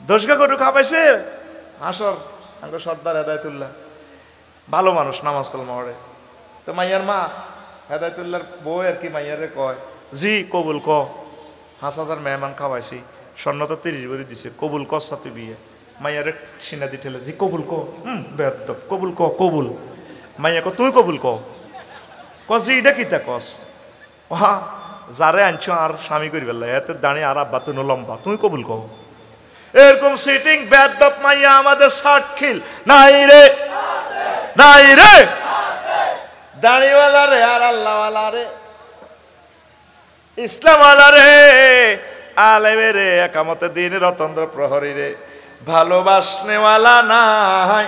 দশগা গরু খাওয়াইছে হাসর আঙ্গ সর্দার হেদায়তুল্লাহ ভালো মানুষ, নামাজ কলমা পড়ে। তো মাইয়ার মা হেদায়তুল্লাহর বউ আর কি মাইয়ারে কয়, জি কবুল ক, 5,000 মেহমান খাওয়াইছি, স্বর্ণ তো 30 ভরি দিছে, কবুল কর সাথে বিয়ে। মাইয়ারে সিনা দি ঠেলে, জি কবুল ক, বেয়াদব, কবুল ক, কবুল। মাইয়া ক তুই কবুল ক, জি এটা কিতা কস, হা যারে আনছ আর স্বামী করি বেলা এতে দাঁড়িয়ে আর আব্বা তুই লম্বা, তুই কবুল ক। এরকম সিটিং বেয়াদব মাইয়া আমাদের সাক্ষীল নাই রে, নাই রে, দাড়িওয়ালা রে আর আল্লাহওয়ালা রে, ইসলামওয়ালা রে, আলেমে রে, একামতে দিন রতন্দ্র প্রহরী রে, ভালোবাসনেওয়ালা নাই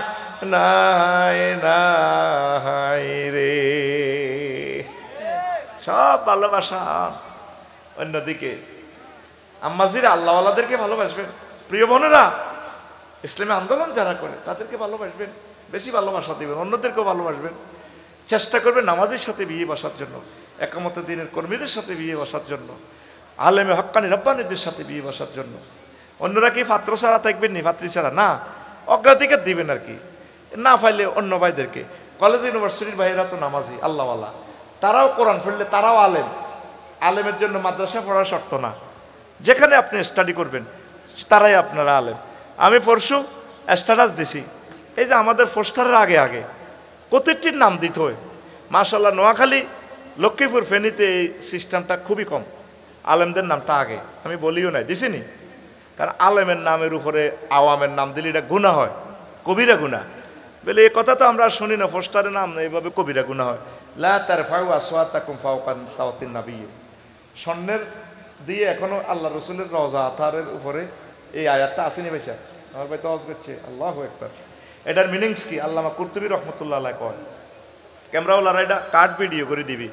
নাই নাই রে। সব ভালোবাসা। অন্যদিকে আম্মাজিরা আল্লাহওয়ালাদেরকে ভালোবাসবেন। প্রিয় বোনেরা, ইসলামী আন্দোলন যারা করে তাদেরকে ভালোবাসবেন, বেশি ভালোবাসা দিবেন, অন্যদেরকেও ভালোবাসবেন। চেষ্টা করবেন নামাজের সাথে বিয়ে বসার জন্য, একামতে দিনের কর্মীদের সাথে বিয়ে বসার জন্য, আলেমে হক্কানি রব্বানীদের সাথে বিয়ে বসার জন্য। অন্যরা কি পাত্র ছাড়া থাকবেন নি, পাত্রী ছাড়া না, অগ্রাধিকার দিবেন আর কি। না পাইলে অন্য ভাইদেরকে, কলেজ ইউনিভার্সিটির ভাইয়েরা তো নামাজি আল্লাহওয়ালা, তারাও কোরআন পড়লে তারাও আলেম। আলেমের জন্য মাদ্রাসা পড়ার শর্ত না, যেখানে আপনি স্টাডি করবেন তারাই আপনারা আলেম। আমি পরশু স্ট্যাটাস দিছি, এই যে আমাদের পোস্টারের আগে আগে প্রতিটির নাম দিতে হয়। মাশাআল্লাহ, নোয়াখালী, লক্ষ্মীপুর, ফেনীতে এই সিস্টেমটা খুবই কম, আলেমদের নামটা আগে। আমি বলিও নাই, দিছিনি, কারণ আলেমের নামের উপরে আওয়ামের নাম দিলে এটা গুনাহ হয়, কবিরা গুনাহ। বলে এই কথা তো আমরা শুনি না, পোস্টারের নাম এইভাবে কবিরা গুনাহ হয়। লা তারফাউ আসওয়াতাকুম ফাওকা সাওতিন নাবিয়্য, স্বর্ণের দিয়ে এখনো আল্লাহ রসুলের রওজা আথারের উপরে এই আয়াতটা আসেনি ভাইসা, আমার ভাই তো ওয়াজ করছে, আল্লাহু আকবার। এটার মিনিংস কি? আল্লামা কুরতুবী রহমতুল্লাহ আলাইহি কয়, ক্যামেরাওয়ালারা এটা কাট ভিডিও করে দিবি,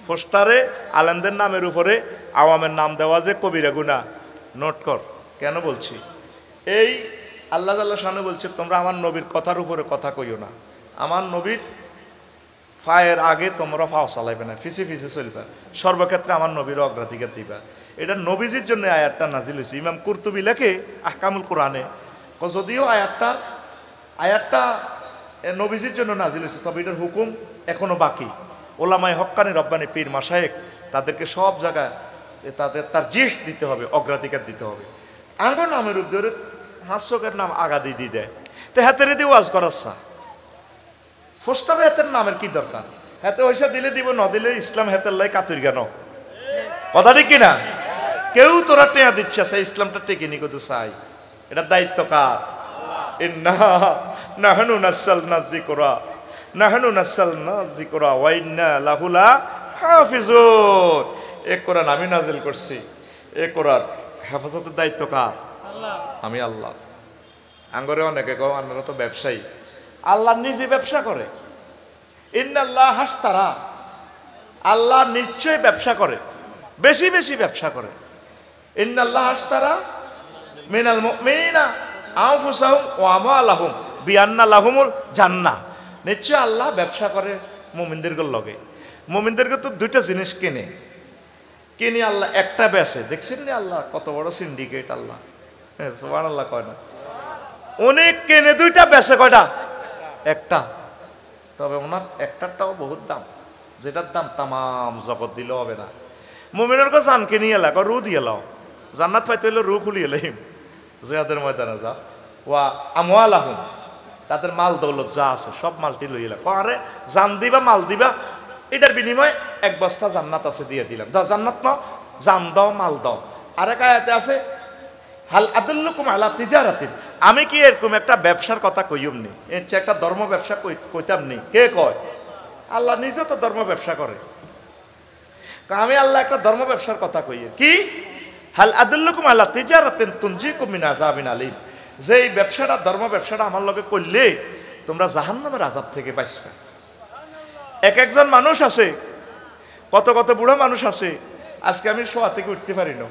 পোস্টারে আলেমদের নামের উপরে আওয়ামের নাম দেওয়া যে কবিরা গুনাহ। নোট কর কেন বলছি। এই আল্লাহ জাল্লাহ শানু বলছে, তোমরা আমার নবীর কথার উপরে কথা কইও না, আমার নবীর ফায়ের আগে তোমরা ফাও চালাইবে না, ফিসে ফিসে চলবে, সর্বক্ষেত্রে আমার নবীর অগ্রাধিকার দিবা। এটা নবীজির জন্য আয়াতটা নাজিল হয়েছে। ইমাম কুরতুবী লেখে আহকামুল কোরআনে, যদিও আয়াতটা নবীজির জন্য নাজিল হয়েছে, তবে এটার হুকুম এখনো বাকি। ওলামায়ে হক্কানি রব্বানি পীর মাশায়েখ তাদেরকে সব জায়গায় তার জিহ দিতে হবে, অগ্রাধিকার দিতে হবে। আঙ্গর নামের উদ্যোগে হাস্যকের নাম আগা দিয়ে দেয়, তো হাতেরে দিয়ে ওয়াজ করাচ্ছা, পোস্টারে হাতের নামের কি দরকার? হাতে পয়সা দিলে দিব, ন দিলে ইসলাম হাতের লাই কাতুর কেন? কথা ঠিক কিনা? কেউ তোরা টেয়া দিচ্ছে, ইসলামটা টেকে নি কত চাই, এটা দায়িত্ব কার? ইন্না নাহনু নাসালনা যিকরা, নাহনু নাসালনা যিকরা ওয়া ইন্না লাহু লাহাফিজুন। এ কোরআন আমি নাজিল করছি, এ কোরআন হেফাজতের দায়িত্ব কার? আল্লাহ। আমি আল্লাহ। আঙ্গরে অনেকে কও আপনারা তো ব্যবসায়ী, আল্লাহ নিজে ব্যবসা করে। ইন্নাল্লাহ হাশতারা, আল্লাহ নিশ্চয়ই ব্যবসা করে, বেশি বেশি ব্যবসা করে। ইন্নাল্লাহ হাশতারা মিনাল মুমিনিনা আনফুসাহুম ওয়া আমওয়ালাহুম বিআন্না লাহুমুল জান্নাহ। নিশ্চয় আল্লাহ ব্যবসা করে মুমিনদের লগে। মুমিনদেরকে তো দুইটা জিনিস কিনে আল্লাহ একটা বেচে। দেখছেন না আল্লাহ কত বড় সিন্ডিকেট আল্লাহ, সুবহানাল্লাহ কয় না? অনেক কেনে দুইটা বেচে কয়টা? একটা। তবে ওনার একটারটাও বহুত দাম, যেটার দাম তামাম জগৎ দিলেও হবে না। মুমিনের কাছে জানকে নিয়ে এলাকা রু দিয়ে লাও, জান্নাত পাইতে হইলে রু খুলিয়ে লাইম, জিহাদের ময়দানে যা। ওয়া আমওয়ালাহুম, তাদের মাল দৌলত যা আছে সব মালটি লই এলাম। আরে জান দিবা মাল দিবা, এটার বিনিময়ে 1 বস্তা জান্নাত আছে দিয়ে দিলাম, দাও জান্নাত নাও, জান দাও মাল দাও। আরেক আয়াতে আছে হাল আদুল্লুকুম আলা তিজারাতিন, আমি কি এরকম একটা ব্যবসার কথা কইম নি, এর চেয়ে একটা ধর্ম ব্যবসা কইতাম নি? কে কয়? আল্লাহ নিজে তো ধর্ম ব্যবসা করে। আমি আল্লাহ একটা ধর্ম ব্যবসার কথা কই, কি হাল আদুল্লুকুম আলা তিজারাতিন তুনজিকুম মিন আযাবিন আলীম, যে এই ব্যবসাটা ধর্ম ব্যবসাটা আমার লগে করলে তোমরা জাহান্নামের আযাব থেকে বাঁচবে। এক একজন মানুষ আছে, কত কত বুড়া মানুষ আছে, আজকে আমি শোয়া থেকে উঠতে পারি না,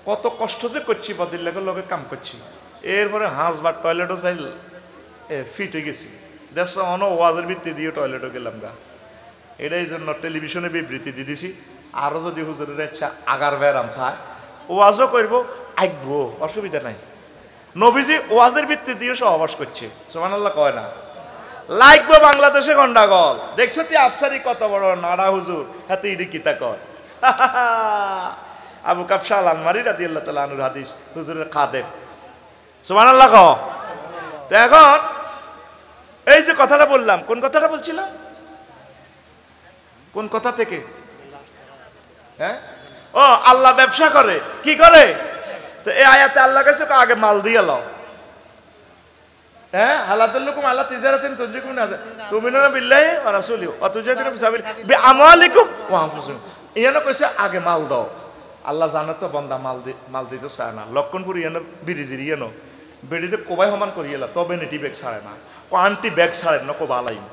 কত কষ্ট যে করছি, বদিল্লাগের লগে কাম করছি, এরপরে হাঁস বা টয়লেটও চাই ফিট হয়ে গেছি। দেশ অন ওয়াজের ভিত্তি দিয়ে টয়লেটও গেলাম গা। এটাই জন্য টেলিভিশনে বিবৃতি দিয়ে দিছি, আরও যদি হুজুরের ইচ্ছা আগার ব্যারাম থাক ওয়াজও করবো, আঁকবো, অসুবিধা নাই। নবীজি ওয়াজের ভিত্তি দিয়ে সহবাস করছে, সুবহানাল্লাহ কয় না? লাগবে বাংলাদেশে গন্ডাগোল, দেখছো তুই আফসারি কত বড় নাড়া হুজুর, হাতে ইডি কিতা কয়। আবু কাবশা আল আনমারি রাদিয়াল্লাহু তাআলা আনহুর হাদিস, হুজুরের খাদেম, সুবহানাল্লাহ কও। তো এখন এই যে কথাটা বললাম, কোন কথাটা বলছিলাম, কোন কথা থেকে? হ্যাঁ, ও আল্লাহ ব্যবসা করে, কি করে? তো এই আয়াতে আল্লাহ কাছে আগে মাল দিয়ে লও। হ্যাঁ, হালাতুল্লুকুম আল্লাহ তিজারাতিন তুনজিকুম না তুমিনুনা বিল্লাহি ওয়া রাসূলিহি ওয়া তুজাহিদুনা ফি সাবিল বিআমওয়ালিকুম ওয়া আনফুসিকুম। ইয়ানো কইছে আগে মাল দাও। আল্লাহ জানে তো বান্দা মাল দিতে চায় না। লক্ষণপুর ইয়ানো বিরিজির ইয়ানো বেড়িতে কোবাই সমান করিয়েলা, তবে নেটি ব্যাগ ছাড়ে না, আন্টি ব্যাগ ছাড়ে না, কোবা আলাইম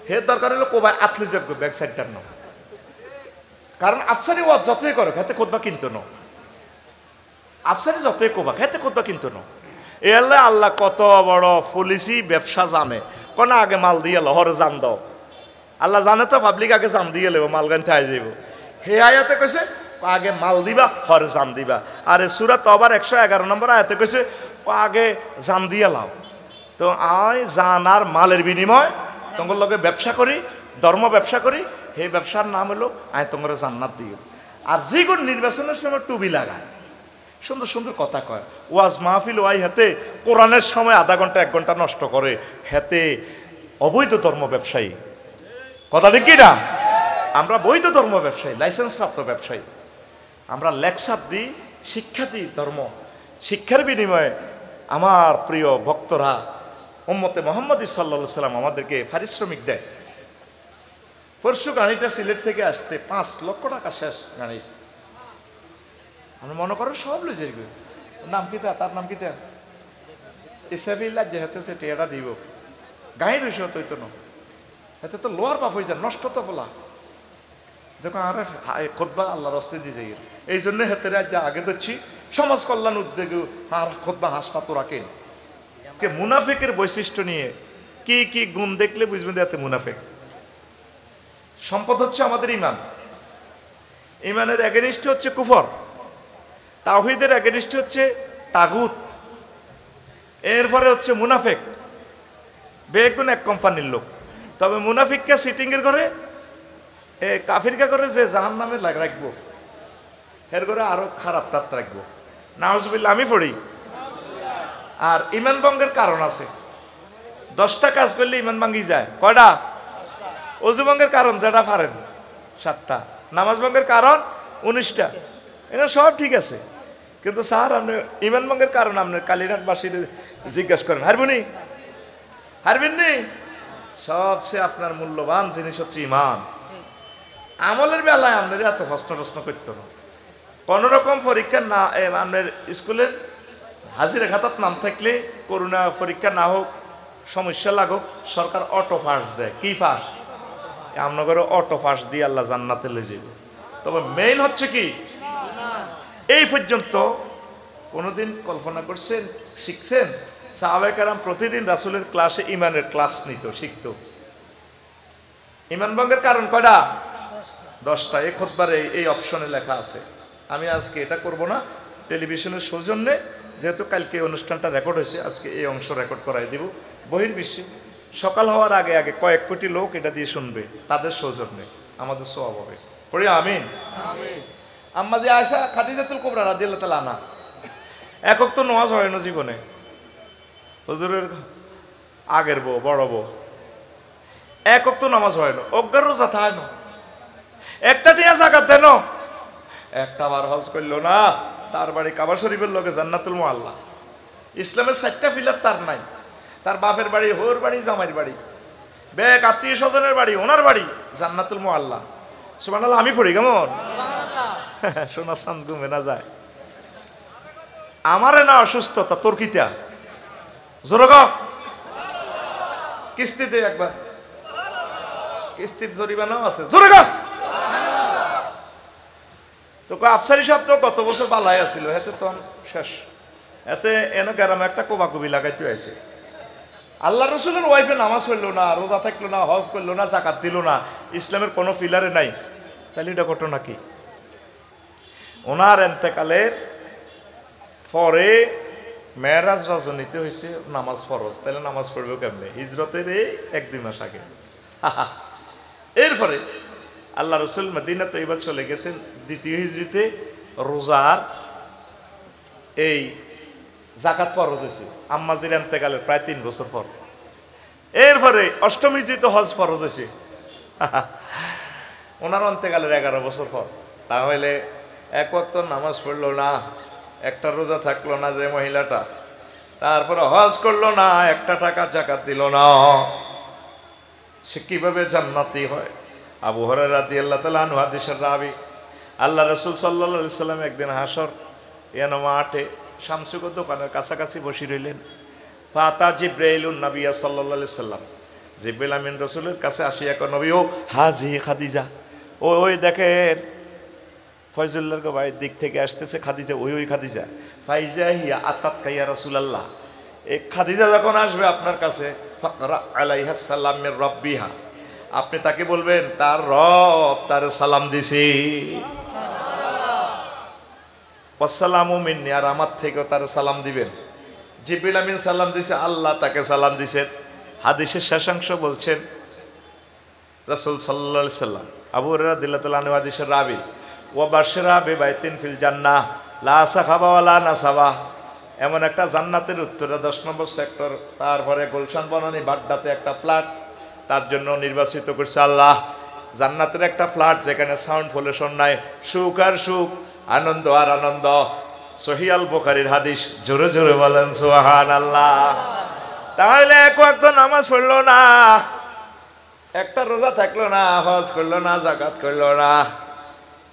হে দরকার হলো কোবাই আতলে যাক ব্যাগ সাইডটার না। কারণ আফসারি ওয়াজ যতই করো হেতে কোদবা কিনতো না, আফসারি যতই কোবা হেতে কোদবা কিনতো না। এ আল্লাহ আল্লাহ কত বড় পলিসি ব্যবসা জানে, কোন আগে মাল দিয়ে লহরে জান দাও। আল্লাহ জানে তো পাবলিক আগে জান দিয়ে লেব, মাল গানতে আই যাইব। হে আয়াতে কইছে আগে মাল দিবা হরে জান দিবা। আর সূরা তওবার 111 নম্বর আয়াতে কইছে আগে জান দিয়ে লাও। তো আই জান আর মালের বিনিময় তোমার লগে ব্যবসা করি, ধর্ম ব্যবসা করি, সেই ব্যবসার নাম হলো আয় তোমার জান্নাত দিও। আর যে কোন নির্বাচনের সময় টুবি লাগায়, সুন্দর সুন্দর কথা কয়, ওয়াজ মাহফিল ওয়াই হাতে কোরআনের সময় আধা ঘন্টা 1 ঘন্টা নষ্ট করে, হাতে অবৈধ ধর্ম ব্যবসায়ী। কথা ঠিক কি না? আমরা বৈধ ধর্ম ব্যবসায়ী, লাইসেন্স প্রাপ্ত ব্যবসায়ী। আমরা লেকচার দিই, শিক্ষা দিই ধর্ম। শিক্ষার বিনিময়ে আমার প্রিয় ভক্তরা উম্মতে মুহাম্মদী সাল্লাল্লাহু আলাইহি সাল্লাম আমাদেরকে পারিশ্রমিক দেয়। পরশু গাড়িটা সিলেট থেকে আসতে 5 লক্ষ টাকা শেষ গাড়ি। আমরা মনে করো সব লই যাইব। নাম কিতা, তার নাম কিতা? ইসাফিল্লাহ যেহেতু সে টেয়াটা দিব গাড়ি রইস তৈতো না, এতে তো লোয়ার পাপ হয়ে যায়, নষ্ট তো বলা যখন আর খোদবা আল্লাহর রস্তে দিয়ে যাই। এই জন্য হেতে যা আগে দিচ্ছি সমাজ কল্যাণ উদ্যোগে আর খোদবা হাসটা তো রাখেন। যে মুনাফিকের বৈশিষ্ট্য নিয়ে কি কি গুণ দেখলে বুঝবেন এতে মুনাফিক। সম্পদ হচ্ছে আমাদের ইমান, ইমানের এগেনিস্ট হচ্ছে কুফর, তাওহীদের এগেনিস্ট হচ্ছে তাগুত, এরপরে হচ্ছে মুনাফিক। বেগুন এক কোম্পানির লোক, তবে মুনাফিককে সিটিংয়ের করে কাফিরকে করে যে জাহান্নামে রাখবো, এর করে আরো খারাপ তাত রাখবো। নাউজুবিল্লাহ আমি পড়ি। আর ইমান ভঙ্গের কারণ আছে, 10টা কাজ করলে ইমান ভাঙ্গি যায়। কয়টা? অজু ভঙ্গের কারণ যেটা পারেন 7টা, নামাজ ভঙ্গের কারণ 19টা, এটা সব ঠিক আছে। কিন্তু স্যার আপনি ইমান ভঙ্গের কারণ আপনার কালীঘাটবাসীর জিজ্ঞাসা করেন, হারবুনি হারবেননি? সবচেয়ে আপনার মূল্যবান জিনিস হচ্ছে ইমান। আমলের বেলায় আপনার এত প্রশ্ন করতো না। কোনো রকম পরীক্ষা না, আপনার স্কুলের হাজিরা খাতার নাম থাকলে করোনা পরীক্ষা না হোক, সমস্যা লাগুক, সরকার অটো ফাঁস দেয়। কি ফাঁস? আপনাদের অটো ফাঁস দিয়ে আল্লাহ জান্নাতে লে যাবে। তবে মেইন হচ্ছে কি, এই পর্যন্ত কোনোদিন কল্পনা করছেন, শিখছেন? সাহাবায়ে কেরাম প্রতিদিন রাসূলের ক্লাসে ইমানের ক্লাস নিত, শিখত। ইমান ভঙ্গের কারণ কয়টা? 10টা। এই খুতবার এই অপশনে লেখা আছে। আমি আজকে এটা করব না, টেলিভিশনের সৌজন্যে, যেহেতু কালকে অনুষ্ঠানটা রেকর্ড হয়েছে, আজকে এই অংশ রেকর্ড করাই দিব। বহির্বিশ্বে সকাল হওয়ার আগে আগে কয়েক কোটি লোক এটা দিয়ে শুনবে, তাদের সৌজন্যে আমাদের সওয়াব হবে। পড়ি আমিন। আম্মা যে আয়েশা খাদিজাতুল কুবরা রাদিয়াল্লাহু তাআলা আনহা, একক তো নামাজ হয় না জীবনে, হুজুরের আগের বউ, বড় বউ, একক তো নামাজ হয় না, অজ্ঞার রোজা থায় না, একটা দিয়া জাকাত দেন, একটা বার হজ করলো না, তার বাড়ি কাবা শরীফের লগে জান্নাতুল মুআল্লা। ইসলামের 4টা পিলার তার নাই। তার বাপের বাড়ি, হোর বাড়ি, জামাইয়ের বাড়ি, বেক আত্মীয় স্বজনের বাড়ি, ওনার বাড়ি জান্নাতুল মুআল্লা। সুবহানাল্লাহ আমি পড়ি কেমন? সোনা চাঁদ ঘুমে না যায়। আমারে না অসুস্থতা, তোর কিতা জোরগ কিস্তিতে একবার কিস্তির জরিমানাও আছে, জোরগ। তো আফসারি সাহেব তো গত বছর বালাই আছিল, এতে তো শেষ, এতে এনে গ্রামে একটা কোবাকুবি লাগাইতে হয়েছে। আল্লাহ রসুলের ওয়াইফে নামাজ পড়লো না, রোজা থাকলো না, হজ করলো না, জাকাত দিল না, ইসলামের কোনো ফিলারে নাই, তাহলে এটা ঘটনা কি? ওনার এন্তেকালের পরে মেরাজ রজনীতে হয়েছে নামাজ ফরজ, তাহলে নামাজ পড়বে কেমনে? হিজরতের এই 1-2 মাস আগে। এরপরে আল্লাহ রসুল মদিনা তৈবা চলে গেছেন দ্বিতীয় হিজরিতে। রোজার এই জাকাত ফরজ হয়েছে আম্মাজির এন্তেকালের প্রায় 3 বছর পর। এরপরে অষ্টম হিজরিতে হজ ফরজ হয়েছে ওনার অন্তেকালের 11 বছর পর। তাহলে এক ওয়াক্ত নামাজ পড়লো না, একটা রোজা থাকলো না যে মহিলাটা, তারপরে হজ করলো না, একটা টাকা জাকাত দিল না, সে কিভাবে জান্নাতি হয়? আবু হুরায়রা রাদিয়াল্লাহু তাআলা আনহু হাদিসের রাবী, আল্লাহ রাসূল সাল্লাল্লাহু আলাইহি সাল্লাম একদিন হাসর মাঠে শামসুকের দোকানের কাছাকাছি বসে রইলেন। ফাতা জিব্রাইলুন নবিয়া সাল্লাল্লাহু আলাইহি সাল্লাম, জিব্রাইল আমিন রাসূলের কাছে আসিয়া কয়, নবী ও হাজি খাদিজা, ওই দেখেন ফয়জুল্লাহর বাড়ির দিক থেকে আসতেছে খাদিজা, ওই খাদিজা। ফাইজা হিয়া আতাত কাইয়া রাসূলুল্লাহ, এই খাদিজা যখন আসবে আপনার কাছে, ফাকরা আলাইহা সালাম মির রাব্বিহা, আপনি তাকে বলবেন তার রব তার সালাম দিছে, ওয়াসসালামু মিন্নি, আর আমার থেকেও তার সালাম দিবেন। জিবরিল আমিন সালাম দিছে, আল্লাহ তাকে সালাম দিছেন। হাদিসের শেষাংশ বলছেন রাসূল সাল্লাল্লাহু আলাইহি সাল্লাম, আবু হুরায়রা রাদিয়াল্লাহু তাআলা আনহু হাদিসের রাবী, ওয়া বাশরা বিবাইতিন ফিল জান্নাহ লা সাখাবা ওয়ালা নাসাবা, এমন একটা জান্নাতের উত্তরে 10 নম্বর সেক্টর, তারপরে গুলশান বনানী বাড্ডাতে একটা ফ্ল্যাট তার জন্য নির্বাচিত করছে আল্লাহ। জান্নাতের একটা ফ্ল্যাট যেখানে সাউন্ড পলিউশন নাই, সুখ আর সুখ, আনন্দ আর আনন্দ। সহিহ আল বুখারীর হাদিস, জোরে জোরে বলেন সুবহানাল্লাহ। তাহলে এক ওয়াক্ত নামাজ পড়লো না, একটা রোজা থাকলো না, হজ করলো না, যাকাত করলো না,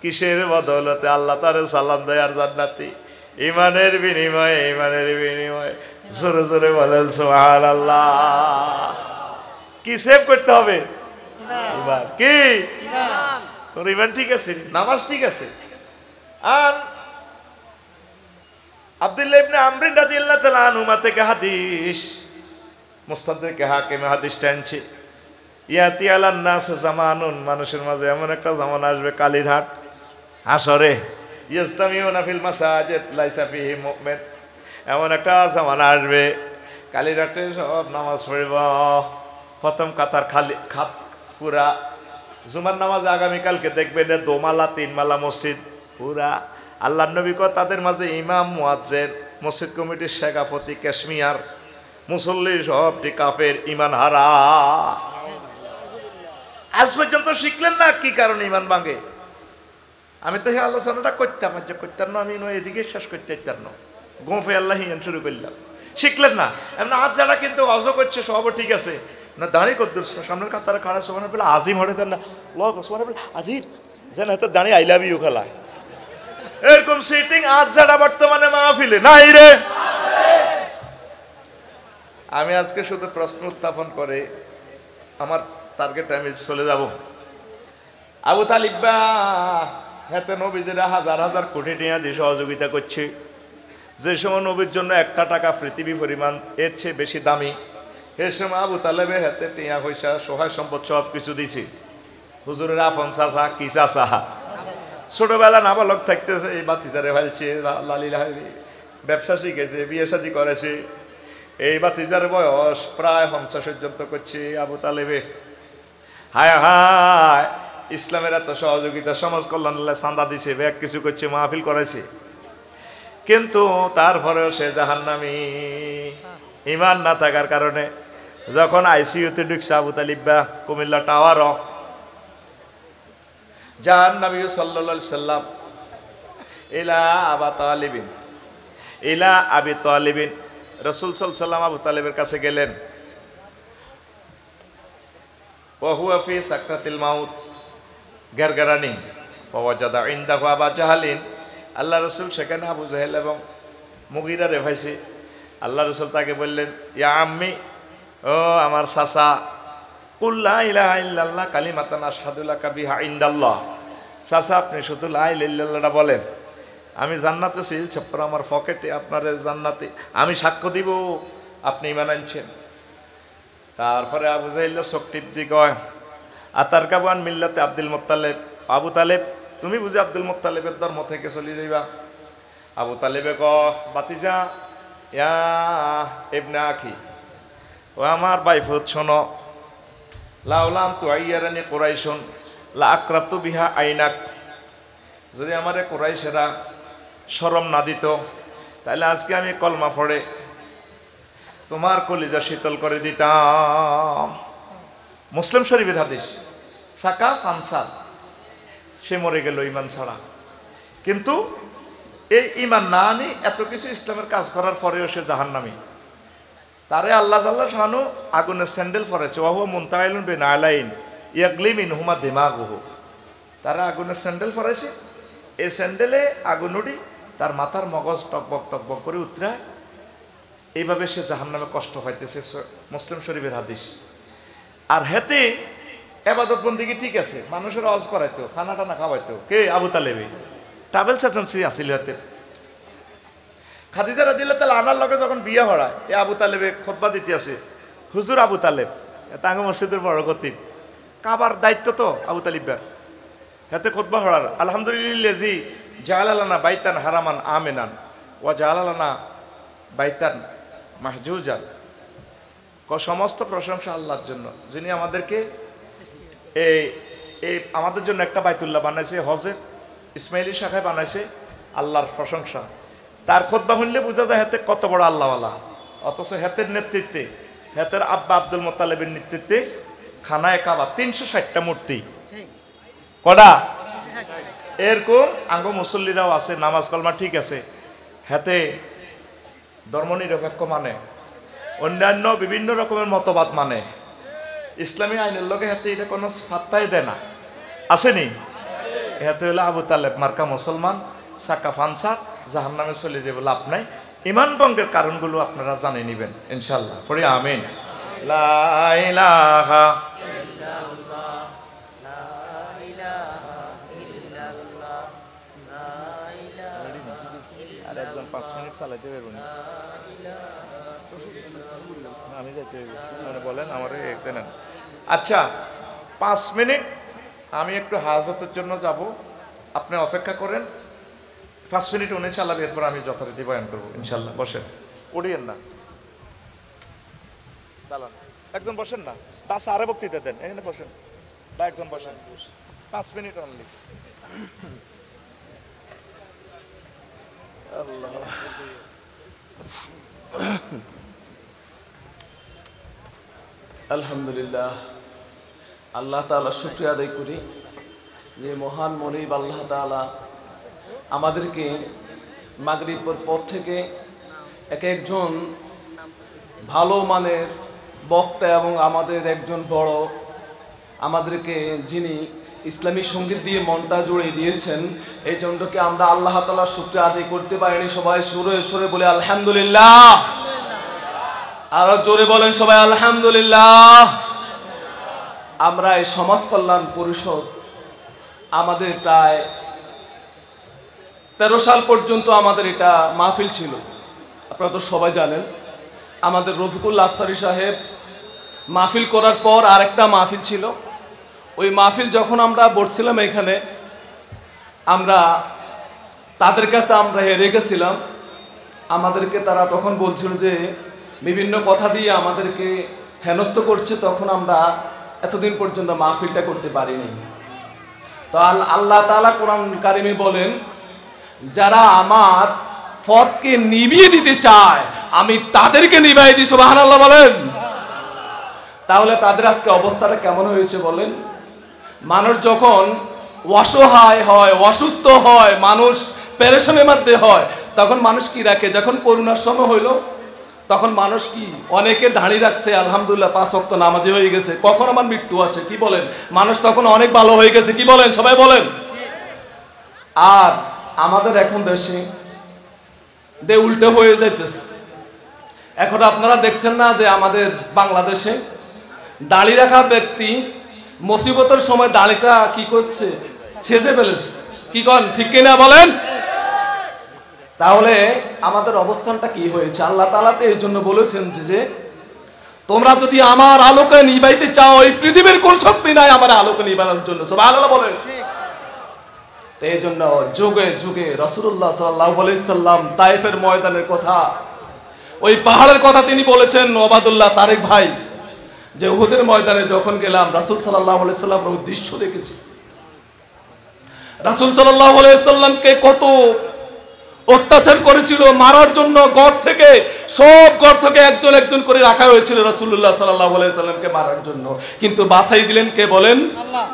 কিসের বদৌলতে? আল্লাহ তার সালাম দেয় আর জান্নাতি। ইমানের বিনিময়ে, ইমানের বিনিময়ে, জোরে জোরে বলেন সুবহানাল্লাহ। কি সেভ করতে হবে? ইমান। কি? তোর ইমান ঠিক আছে, নামাজ ঠিক আছে। আর আব্দুল্লাহ ইবনে আমর রাদিয়াল্লাহু তাআলা আনহুমা থেকে হাদিস, মুস্তাদরিক হাকিম হাদিস টানছে, ইয়াতি আলান নাস জামানুন, মানুষের মাঝে এমন একটা জামান আসবে কালির হাট হাসরে, ইয়াস্তামিউনা ফিল মাসাজিদ লাইসা ফিহি মুমিন, এমন একটা জামানা আসবে কালির হাটে সব নামাজ পড়ব, প্রথম কাতার খালি খাত পুরা। জুমার নামাজ আগামীকালকে দেখবেন 2 মালা 3 মালা মসজিদ পুরা। আল্লাহ নবী কয় তাদের মাঝে ইমাম, মুয়াজ্জিন, মসজিদ কমিটির শেখাফতি, কাশ্মীর, মুসল্লি সবটি কাফের, ইমান হারা। আজ পর্যন্ত শিখলেন না কি কারণে ইমান ভাঙে? আমি তো এই আলোচনাটা করতাম, যে করতাম না, আমি এদিকে শেষ করতে পারতাম না, গোফে আল্লাহ শুরু করলাম, শিখলেন না। এমন আজ যারা কিন্তু অজ করছে সব ঠিক আছে না, দাঁড়িয়ে করতে সামনের কাতারে খাড়া সোমানে পেলে আজিম হরে দেন না, লগ সোমানে পেলে আজিম যেন হয়তো দাঁড়িয়ে আই লাভ ইউ খেলায়, এরকম সিটিং আজ যারা বর্তমানে মাহফিলে নাই রে। আমি আজকে শুধু প্রশ্ন উত্থাপন করে আমার টার্গেটে আমি চলে যাব। আবু তালিব বা হাতে নবীরা হাজার হাজার কোটি টাকা দিয়ে সহযোগিতা করছে, যে সময় নবীর জন্য একটা টাকা পৃথিবী পরিমাণ এর চেয়ে বেশি দামি, এ সময় আবু তালেবের হাতে টিয়া পয়সা সহায় সম্পদ সব কিছু দিছে। হুজুরের আফন চাষা কি চাষা, ছোটবেলা নাবালক থাকতেছে এই বাতিজারে ফেলছে, লালিলা ব্যবসা শিখেছে, বিয়ে শাদী করেছে, এই বাতিজার বয়স প্রায় 50 পর্যন্ত করছে আবু তালেবে। হায় হায়, ইসলামের এত সহযোগিতা, সমাজ কল্যাণ চাঁদা দিছে, ব্যাগ কিছু করছে, মাহফিল করেছে, কিন্তু তারপরেও সে জাহান্নামী ইমান না থাকার কারণে। যখন আইসিইউতে ঢুকছে আবু তালিবা কুমিল্লা টাওয়ার, জাহান্নামী সাল্লাল্লাহু আলাইহি সাল্লাম ইলা আবা তালিবিন, ইলা আবি তালিবিন, রাসূল সাল্লাল্লাহু আলাইহি সাল্লাম আবু তালিবের কাছে গেলেন। ওয়া হুয়া ফি সাকরাতিল মাউত, গেরগেরানি, ফাওয়াজাদা ইনদাহু আবা জাহালিন, আল্লাহ রসুল সেখানে আবু জাহেল এবং মুগিরা রেভাইছে। আল্লাহ রসুল তাকে বললেন, ইয়া আম্মি, ও আমার চাচা, কুল লা ইলাহা ইল্লাল্লাহ কালিমাতান আশহাদু লাকা বিহা ইনদাল্লাহ, চাচা আপনি শুধু লা ইলাহা ইল্লাল্লাহটা বলেন, আমি জান্নাতে সিল ছাপ্পর আমার পকেটে, আপনার জান্নাতে আমি সাক্ষ্য দিব আপনি ঈমান আনছেন। তারপরে আবু জাহেল চোখ টিপ দি কয়, আতার কাবান মিল্লাতে আব্দুল মুত্তালিব, আবু তালেব তুমি বুঝি আব্দুল মুত্তালিবের ধর্ম থেকে চলে যাইবা? আবু তালেবে ক, বাতিজা ইয়া ইবনে আখি, ও আমার বাইফুত শোনো, লাউলাম তুআইয়ারানি কুরাইশুন লা আকরাতু বিহা আইনাক, যদি আমারে কুরাইশেরা শরম না দিত তাহলে আজকে আমি কলমা পড়ে তোমার কলিজা শীতল করে দিতাম। মুসলিম শরীফের হাদিস। সাকা ফানসার, সে মরে গেল ইমান ছাড়া, কিন্তু এই ইমান না আনি এত কিছু ইসলামের কাজ করার পরেও সে জাহান্নামী। তারে আল্লাহ জাল্লাহ শানু আগুনের স্যান্ডেল পরেছে, ওয়াহুয়া মুনতাইলুন বিনালাইন ইয়াগলিমিন হুমা দিমাগুহু, তারা আগুনের স্যান্ডেল পরেছে, এই স্যান্ডেলে আগুন উঠি তার মাথার মগজ টকবক টকবক করে উতরায়, এইভাবে সে জাহান্নামে কষ্ট পাইতেছে। মুসলিম শরীফের হাদিস। আর হেতে এবাদত বন্দিগি ঠিক আছে, মানুষের অজ করাইতো, খানা টানা খাওয়াইতো, কে? আবু তালেবে। ট্রাভেলস এজেন্সি আসিল হাতের। খাদিজা রাদিয়াল্লাহু তাআলা আনার লগে যখন বিয়ে হড়ায়, এ আবু তালেবে খুতবা দিতে আছে। হুজুর আবু তালেব তাঙ্গ মসজিদের বড় খতিব, কাবার দায়িত্ব তো আবু তালিবের, হাতে খুতবা হড়ার। আলহামদুলিল্লাহি জাআলা লানা বাইতান হারামান আমিনান ওয়া জাআলা লানা বাইতান মাহজুজান, সমস্ত প্রশংসা আল্লাহর জন্য, যিনি আমাদেরকে এই আমাদের জন্য একটা বাইতুল্লাহ বানাইছে, হজের ইসমাইলি শাখায় বানাইছে, আল্লাহর প্রশংসা। তার খুতবা শুনলে বোঝা যায় হাতে কত বড় আল্লাহওয়ালা। অথচ হাতের নেতৃত্বে, হাতের আব্বা আব্দুল মোত্তালেবের নেতৃত্বে খানায় কাবা 360টা মূর্তি, কটা এরকম আঙ্গ মুসল্লিরাও আছে, নামাজ কলমা ঠিক আছে, হাতে ধর্মনিরপেক্ষ মানে, অন্যান্য বিভিন্ন রকমের মতবাদ মানে, ইসলামী আইনের লগে হাতে এটা কোনো ফাত্তাই দেয় না, আসেনি? হাতে হলো আবু তালেব মার্কা মুসলমান, সাকা ফানসার, জাহান্নামে চলে যাবে, লাভ নাই। ইমান ভঙ্গের কারণগুলো আপনারা জানে নিবেন ইনশাল্লাহ। পড়ি আমিন। লা ইলাহা ইল্লাল্লাহ, লা ইলাহা ইল্লাল্লাহ, লা ইলাহা ইল্লাল্লাহ। আর একজন 5 মিনিট চালাতে পারবো না, আমি যাইতে মানে বলেন আমারে একতে নেন। আচ্ছা 5 মিনিট আমি একটু হাজতের জন্য যাব, আপনি অপেক্ষা করেন। 5 মিনিট উনি চালাবে, এরপর আমি যথারীতি বয়ান করবো ইনশাল্লাহ। বসেন, উড়িয়েন না, চালান। একজন বসেন না, বাস আরে বক্তৃতা দেন, এখানে বসেন বা একজন বসেন, 5 মিনিট অনলি। আল্লাহ আলহামদুলিল্লাহ, আল্লাহ তাআলা শুকরিয়া আদায় করি যে মহান মনিব আল্লাহ তাআলা আমাদেরকে মাগরিবের পর থেকে এক একজন ভালো মানের বক্তা এবং আমাদের একজন বড় আমাদেরকে যিনি ইসলামী সঙ্গীত দিয়ে মনটা জুড়িয়ে দিয়েছেন, এই জন্যকে আমরা আল্লাহ তাআলার শুকরিয়া আদায় করতে পারিনি। সবাই সুরে সুরে বলে আলহামদুলিল্লাহ, আরো জোরে বলেন সবাই আলহামদুলিল্লাহ। আমরা এই সমাজ কল্যাণ পরিষদ আমাদের প্রায় 13 সাল পর্যন্ত আমাদের এটা মাহফিল ছিল। আপনারা তো সবাই জানেন, আমাদের রফিকুল আফসারী সাহেব মাহফিল করার পর আরেকটা মাহফিল ছিল। ওই মাহফিল যখন আমরা বসছিলাম এখানে, আমরা তাদের কাছে আমরা হেরে গেছিলাম। আমাদেরকে তারা তখন বলছিল যে বিভিন্ন কথা দিয়ে আমাদেরকে হেনস্থ করছে, তখন আমরা এতদিন পর্যন্ত মাহফিলটা করতে পারিনি। তো আল্লাহ তাআলা কোরআন কারিমে বলেন, যারা আমার পথকে নিভিয়ে দিতে চায় আমি তাদেরকে নিভাই দিই। সুবহানাল্লাহ বলেন। তাহলে তাদের আজকে অবস্থাটা কেমন হয়েছে বলেন? মানুষ যখন অসহায় হয়, অসুস্থ হয়, মানুষ পেরেশানির মধ্যে হয়, তখন মানুষ কি রাখে? যখন করোনার সময় হইলো তখন মানুষ কি অনেকে দাঁড়িয়ে রাখছে, আলহামদুলিল্লাহ 5 ওয়াক্ত নামাজি হয়ে গেছে। কখন আমার মৃত্যু আসে কি বলেন? মানুষ তখন অনেক ভালো হয়ে গেছে, কি বলেন সবাই বলেন। আর আমাদের এখন দেশে উল্টো হয়ে যাইতেছে। এখন আপনারা দেখছেন না যে আমাদের বাংলাদেশে দাড়ি রাখা ব্যক্তি মুসিবতের সময় দাড়িটা কি করছে? ছেঁচে ফেলেছে। কি কন ঠিক কিনা বলেন? তাহলে আমাদের অবস্থানটা কি হয়েছে? আল্লাহ তাআলা তো এই জন্য বলেছেন যে তোমরা যদি আমার আলোকে নিভাইতে চাও, এই পৃথিবীর কোন শক্তি নাই আমার আলোকে নিভানোর জন্য। সুবহানাল্লাহ বলেন। তো এই জন্য যুগে যুগে রাসূলুল্লাহ সাল্লাল্লাহু আলাইহি সাল্লাম তায়েফের ময়দানের কথা ওই পাহাড়ের কথা তিনি বলেছেন ওবাদুল্লাহ তারেক ভাই, যে উহুদের ময়দানে যখন গেলাম রাসূল সাল্লাল্লাহু আলাইহি সাল্লামের দৃশ্য দেখেছি। রাসূল সাল্লাল্লাহু আলাইহি সাল্লামকে কত অত্যাচার করেছিল, মারার জন্য সব ঘর থেকে একজন একজন করে রাখা হয়েছিল রাসূলুল্লাহ সাল্লাল্লাহু আলাইহি সাল্লামকে মারার জন্য, কিন্তু বাঁচাই দিলেন কে বলেন? আল্লাহ।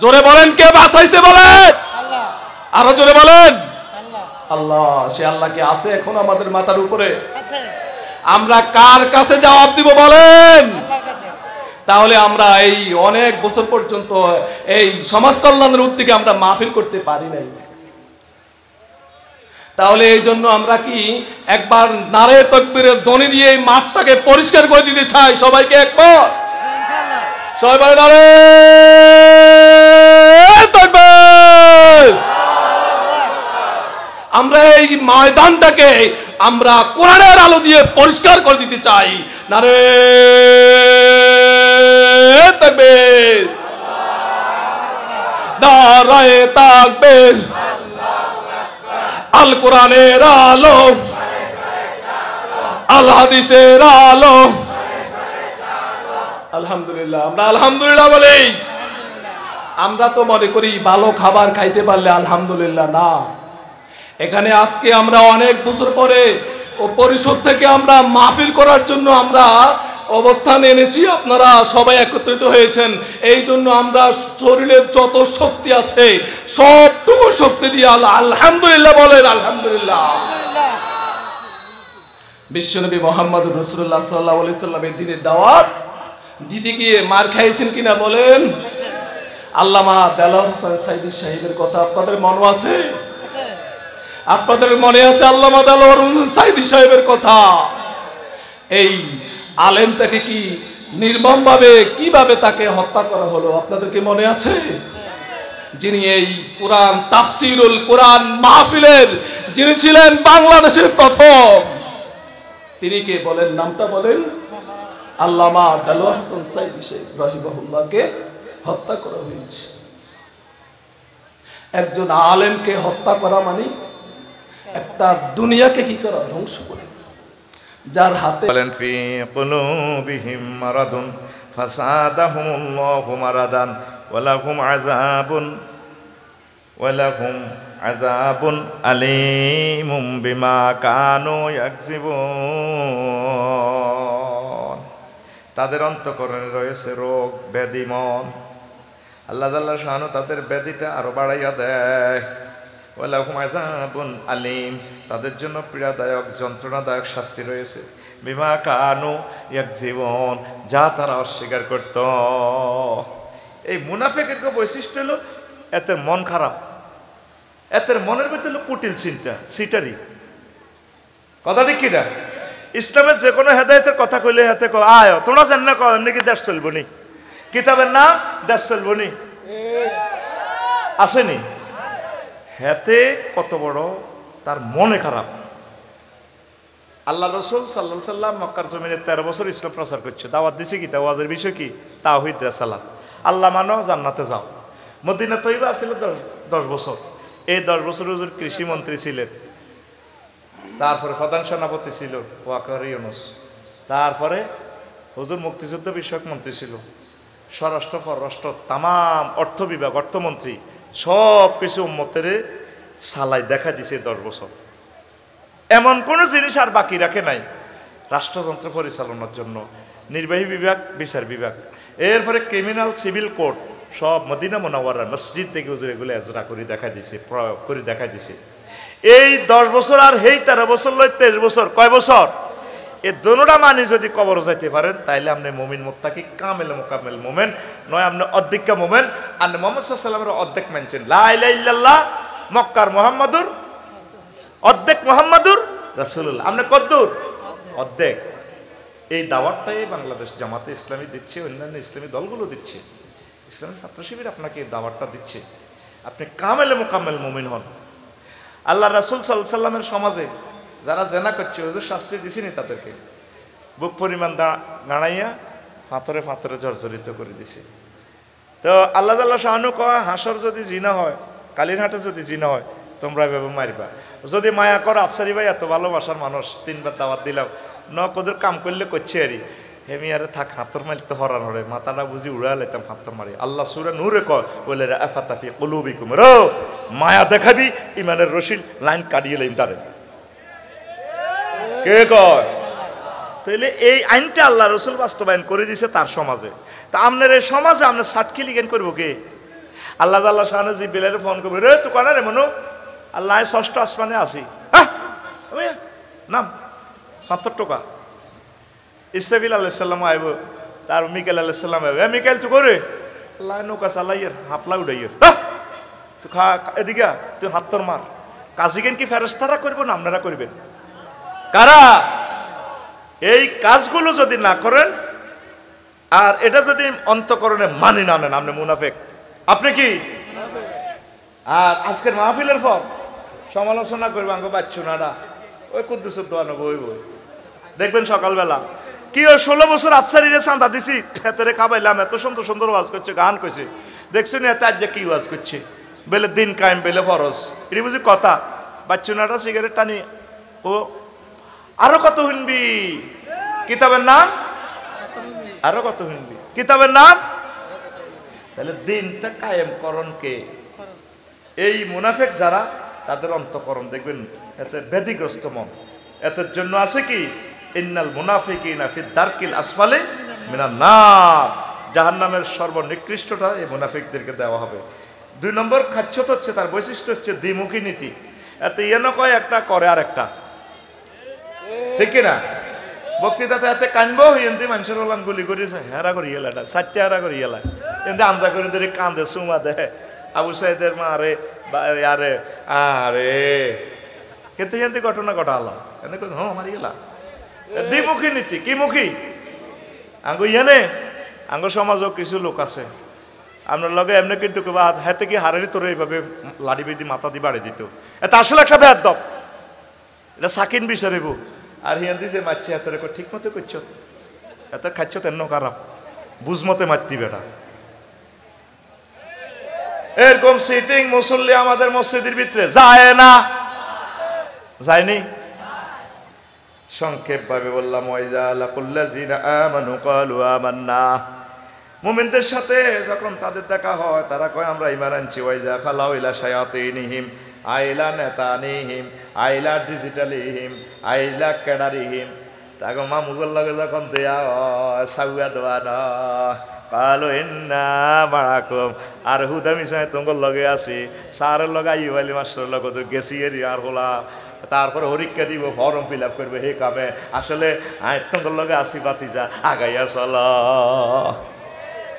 জোরে বলেন, কে বাঁচাইছে বলেন? আল্লাহ। আরো জোরে বলেন, আল্লাহ। আল্লাহ। সে আল্লাহ কি আছে এখন আমাদের মাথার উপরে? আছে। আমরা কার কাছে জবাব দিব বলেন? আল্লাহর কাছে। তাহলে আমরা এই অনেক বছর পর্যন্ত এই সমাজ কল্যাণের উদ্যোগে আমরা মাহফিল করতে পারি নাই। তাহলে এই জন্য আমরা কি একবার নারে তাকবীরের ধ্বনি দিয়ে এই মাঠটাকে পরিষ্কার করে দিতে চাই সবাইকে একবার? ইনশাআল্লাহ। সবাই বলে নারে তাকবীর। আমরা এই ময়দানটাকে আমরা কোরআনের আলো দিয়ে পরিষ্কার করে দিতে চাই। নারে তাকবীর, নারে তাকবীর। আল কোরআনের আলো, আল হাদিসের আলো। আলহামদুলিল্লাহ, আমরা আলহামদুলিল্লাহ বলি। আমরা তো মনে করি ভালো খাবার খাইতে পারলে আলহামদুলিল্লাহ না। এখানে আজকে আমরা অনেক বছর পরে ও পরিষদ থেকে আমরা মাহফিল করার জন্য আমরা অবস্থান এনেছি, আপনারা সবাই একত্রিত হয়েছেন। এই জন্য আমরা শরীরের যত শক্তি আছে সবটুকু শক্তি দিয়ে আলহামদুলিল্লাহ বলেন। আলহামদুলিল্লাহ। বিশ্বনবী মুহাম্মদ রাসূলুল্লাহ সাল্লাল্লাহু আলাইহি সাল্লামের দ্বীনের দাওয়াত দিতে গিয়ে মার খাইছেন কিনা বলেন? আল্লামা দেলোয়ার হোসেন সাইদি সাহেবের কথা আপনাদের মনে আছে? আপনাদের মনে আছে আল্লামা দেলোয়ার হোসেন সাইদি সাহেবের কথা? এই আলেমটাকে কি নির্মমভাবে কিভাবে তাকে হত্যা করা হলো আপনাদের কি মনে আছে? যিনি এই কোরআন তাফসিরুল কোরআন মাহফিলের যিনি ছিলেন বাংলাদেশের প্রথম, তিনি কে বলেন? নামটা বলেন। আল্লামা দেলোয়ার হোসেন সাইদি সাহেব রাহিমাহুল্লাহকে হত্যা করা হয়েছে। একজন আলেমকে হত্যা করা মানে একটা দুনিয়াকে কি করা? ধ্বংস করা। যার হাতে বলেন ফি কুলুবিহিম মারাদুন ফাসাদাহুমুল্লাহু মারাদান ওয়ালাহুম আযাবুন আলীমুম বিমা কানু ইয়াকসিবুন। তাদের অন্তঃকরণে রয়েছে রোগ ব্যাধি মন। আল্লাহ জাল্লা শানু তাদের ব্যাধিটা আরো বাড়াইয়া দেয়। ওয়ালাহুম আযাবুন আলীম, তাদের জন্য পীড়াদায়ক যন্ত্রণাদায়ক শাস্তি রয়েছে। বিমা কানু ইয়াকযিবুন, যা তারা অস্বীকার করত। এই মুনাফিকের বৈশিষ্ট্য হলো এদের মন খারাপ, এদের মনের ভিতরে হলো কুটিল চিন্তা, সিটারি। কথা ঠিক কিনা? ইসলামের যে কোনো হেদায়েতের কথা কইলে হাতে আয় তোমরা জান না কও এমনি কি দেশ চলবো নি? কিতাবের নাম দেশ চলবো নি আসেনি? হেতে কত বড় তার মনে খারাপ। আল্লাহ রসুল সাল্লাল্লাহু আলাইহি সাল্লাম মক্কার জমিনে 13 বছর ইসলাম প্রচার করছে। দাওয়াত দিছে কি? দাওয়াতের বিষয় কি? তাওহীদ রিসালাত। আল্লাহ মানো, জান্নাতে যাও। মদিনা তৈবা ছিল 10 বছর। এই 10 বছর হুজুর কৃষি মন্ত্রী ছিলেন, তারপরে প্রধান সেনাপতি ছিল ওয়াকার ইউনুস, তারপরে হুজুর মুক্তিযুদ্ধ বিষয়ক মন্ত্রী ছিল, স্বরাষ্ট্র পররাষ্ট্র তামাম অর্থ বিভাগ অর্থমন্ত্রী, সব কিছু উম্মতের সালাই দেখা দিছে 10 বছর। এমন কোনো জিনিস আর বাকি রাখে নাই রাষ্ট্রযন্ত্র পরিচালনার জন্য। নির্বাহী বিভাগ, বিচার বিভাগ, এরপরে ক্রিমিনাল সিভিল কোর্ট সব মদিনা মুনাওয়ারার মসজিদ থেকে হুজুর এগুলো এজরা করে দেখা দিছে, প্রয়োগ করে দেখা দিছে। এই 10 বছর আর এই 13 বছর লয় 23 বছর, কয় বছর? এই দোনোটা মানি যদি কবর যাইতে পারেন তাইলে আপনি মুমিন মুত্তাকি কামেল মুকাম্মেল মুমিন নয়, আপনি অর্ধেক মুমিন। আর মুহাম্মদ সাল্লাল্লাহু আলাইহি ওয়াসাল্লামের অর্ধেক মানছেন, লা ইলাহা ইল্লাল্লাহ মক্কার মুহাম্মাদুর অর্ধেক, মুহাম্মাদুর রাসূলুল্লাহ। আপনি কদ্দুর? অর্ধেক। এই দাওয়াতটাই বাংলাদেশ জামাতে ইসলামী দিচ্ছে, অন্যান্য ইসলামী দলগুলো দিচ্ছে, ইসলামী ছাত্র শিবির আপনাকে এই দাওয়াতটা দিচ্ছে। আপনি কামেল মুকাম্মেল মুমিন হন। আল্লাহ রাসূল সাল্লাল্লাহু আলাইহি ওয়াসাল্লামের সমাজে যারা জেনা করছে হুজুর শাস্তি দিছিনি তাদেরকে, বুক পরিমাণ দাঁড়াইয়া ফাতরে ফাতরে জর্জরিত করে দিছে। তো আল্লাহ তাআলা শাহানু কয় হাসর যদি জিনা হয়, কালীরহাটে যদি জিনা হয় তোমরা এভাবে মারবা। যদি মায়া করো, আফসারি ভাই এত ভালোবাসার মানুষ, 3 বার দাওয়াত দিলাম, ওদের কাম করলে করছে আরই হেমি আরে থাক হাতর মাইল তো হরান হরে মাথাটা বুঝি উড়া লাইতাম হাতর মারি আল্লাহ সূরা নূরে কয় বলে আফাতাফি কুলুবিকুম রো মায়া দেখাবি ইমানের রশিদ লাইন কাটিয়ে লাইম তারে কে কয় তাইলে এই আইনটা আল্লাহ রসুল বাস্তবায়ন করে দিয়েছে তার সমাজে তা আপনার এই সমাজে আপনার সাতকি লিগেন করবো কে আল্লাহ আল্লাহ শাহানে জিব্রাইলের ফোন করবে রে তুই কানা রে মনু আল্লাহ ষষ্ঠ আসমানে আসি হ্যাঁ নাম ৭০ টাকা ইসরাফিল আলাইসাল্লাম আইব তার মিকাইল আলাইসাল্লাম আইব মিকাইল তুই করে আল্লাহ নৌকা চালাইয়ের হাফলা উড়াইয়ের তুই খা এদিকে তুই হাত্তর মার কাজিগেন কি ফেরেশতারা করবো না আপনারা করবেন কারা এই কাজগুলো যদি না করেন আর এটা যদি অন্তঃকরণে মানি না নেন আপনি মুনাফিক আপনি কি আর আজকের মাহফিলের পর সমালোচনা করবো আমাকে বাচ্চু নাডা ওই কুদ্দুসের দোয়ানো বই বই দেখবেন সকালবেলা কি ওই 16 বছর আফসারিরে চাঁদা দিছি খেতেরে খাবাইলাম এত সুন্দর সুন্দর ওয়াজ করছে গান করছে দেখছেন এত আজ কি ওয়াজ করছে বেলে দিন কায়েম বেলে ফরজ এটি বুঝি কথা বাচ্চু নাডা সিগারেট টানি ও আরো কত শুনবি কিতাবের নাম আরো কত শুনবি কিতাবের নাম তাহলে দিনটা কায়েম করণ কে এই মুনাফিক যারা তাদের অন্তঃকরণ দেখবেন এতে ব্যাধিগ্রস্ত মন এতের জন্য আছে কি ইন্নাল মুনাফিকিনা ফি দারকিল আসফালি মিনান নার জাহান্নামের সর্বনিকৃষ্টটা এই মুনাফিকদেরকে দেওয়া হবে 2 নম্বর খাচ্ছত হচ্ছে তার বৈশিষ্ট্য হচ্ছে দ্বিমুখী নীতি এতে ইয়েন কয় একটা করে আর একটা ঠিক কিনা বক্তৃতাতে এতে কানবো এনতে মানুষের ওলাম গুলি করেছে হেরা করি এলাটা 4টা হেরা করি এলা এনতে আঞ্জা করে ধরে কান্দে সুমা দেয় আবু সাইদের মা আরে আরে আরে কিন্তু এনতে ঘটনা ঘটালা এনে কই হ্যাঁ মারি এলা দ্বিমুখী নীতি কি মুখী আঙ্গু ইয়েনে আঙ্গ সমাজও কিছু লোক আছে আপনার লগে এমনি কিন্তু হাতে কি হারারি তোরে এইভাবে লাড়ি বেদি মাথা দিয়ে বাড়ি দিত এটা আসলে একটা বেয়াদব এটা সাকিন বিচারিব আর হিয়ান দিছে মারছে এত ঠিক মতো করছো এত খাচ্ছ তেন খারাপ বুঝ মতে মারতি বেটা এরকম সিটিং মুসল্লি আমাদের মসজিদের ভিতরে যায় না যায়নি সংক্ষেপ ভাবে বললাম ওয়াইজা লাকুল্লাযিনা আমানু ক্বালু আমান্না মুমিনদের সাথে যখন তাদের দেখা হয় তারা কয় আমরা ঈমান আনছি ওয়াইজা খালাউ ইলা শায়াতিনহিম আইলা নেতানিহিম আইলা ডিজিটালিহিম আইলা ক্যাডারিহিম তাকে মা মুগল লগে যখন দেয়া সাউয়া দেওয়া না কালো ইন্না বাড়াকম আর হুদামি সাহেব তোমার লগে আছি স্যারের লগে আইব আলি মাস্টারের লগে তোর গেছি এরি আর হলা তারপরে পরীক্ষা দিব ফর্ম ফিল আপ করবে হে কামে আসলে তোমার লগে আসি বাতিজা আগাইয়া চল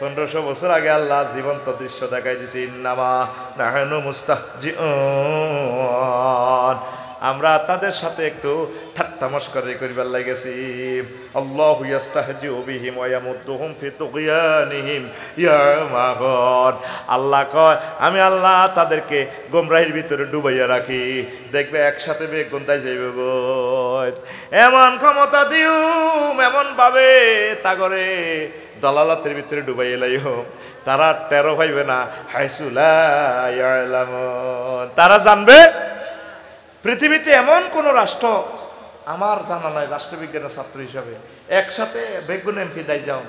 1500 বছর আগে আল্লাহ জীবন্ত দৃশ্য দেখাই দিছি ইন্নামা নাহনু মুস্তাহজিউন আমরা তাদের সাথে একটু ঠাট্টা মশকরি করিবার লাগেছি আল্লাহু ইস্তাহজিউ বিহিম ওয়া ইয়ামুদ্দুহুম ফি তুগয়ানিহিম ইয়ামাগুন আল্লাহ কয় আমি আল্লাহ তাদেরকে গোমরাহির ভিতরে ডুবাইয়া রাখি দেখবে একসাথে বেগুন্দায় যাইবে গো এমন ক্ষমতা দিও এমন ভাবে তাগরে দলালাতের ভিতরে ডুবাই এলাইও তারা টেরো পাইবে না হাইসুলা ইয়ালামুন তারা জানবে পৃথিবীতে এমন কোন রাষ্ট্র আমার জানা নাই রাষ্ট্রবিজ্ঞানের ছাত্র হিসাবে একসাথে বেগুন এমপি দায় যাও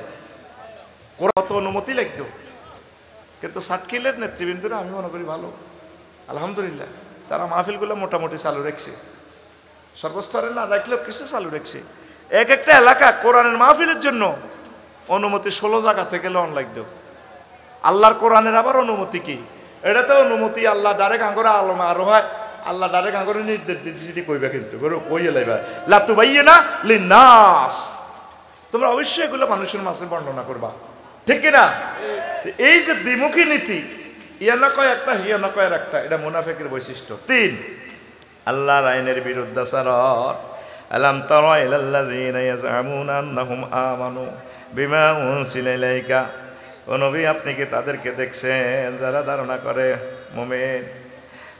কত অনুমতি লাগতো কিন্তু সাতকিলের নেতৃবৃন্দরা আমি মনে করি ভালো আলহামদুলিল্লাহ তারা মাহফিলগুলো মোটামুটি চালু রাখছে সর্বস্তরে না রাখলেও কিছু চালু রাখছে এক একটা এলাকা কোরআনের মাহফিলের জন্য অনুমতি 16 জায়গা থেকে লোন লাগতো আল্লাহর কোরআনের আবার অনুমতি কি এটা তো অনুমতি আল্লাহ ডাইরেক্ট আঙ্গরা আলমা আরো হয় আল্লাহ ডাইরেক্ট আঙ্গরে নির্দেশ দিতে কইবা কিন্তু কইয়ে লাইবা লাতু বাইয়িনা লিন্নাস তোমরা অবশ্যই এগুলো মানুষের মাঝে বর্ণনা করবা ঠিক কি না এই যে দ্বিমুখী নীতি ইয়ানা কয় একটা হিয়ানা কয় একটা এটা মুনাফিকের বৈশিষ্ট্য 3 আল্লাহর আইনের বিরুদ্ধাচরণ আলাম তারা ইলাল্লাযিনা ইয়াজআমুনা আন্নাহুম আমানু বিমা উনসিলা ইলাইকা ও নবী আপনি কি তাদেরকে দেখছেন যারা ধারণা করে মুমিন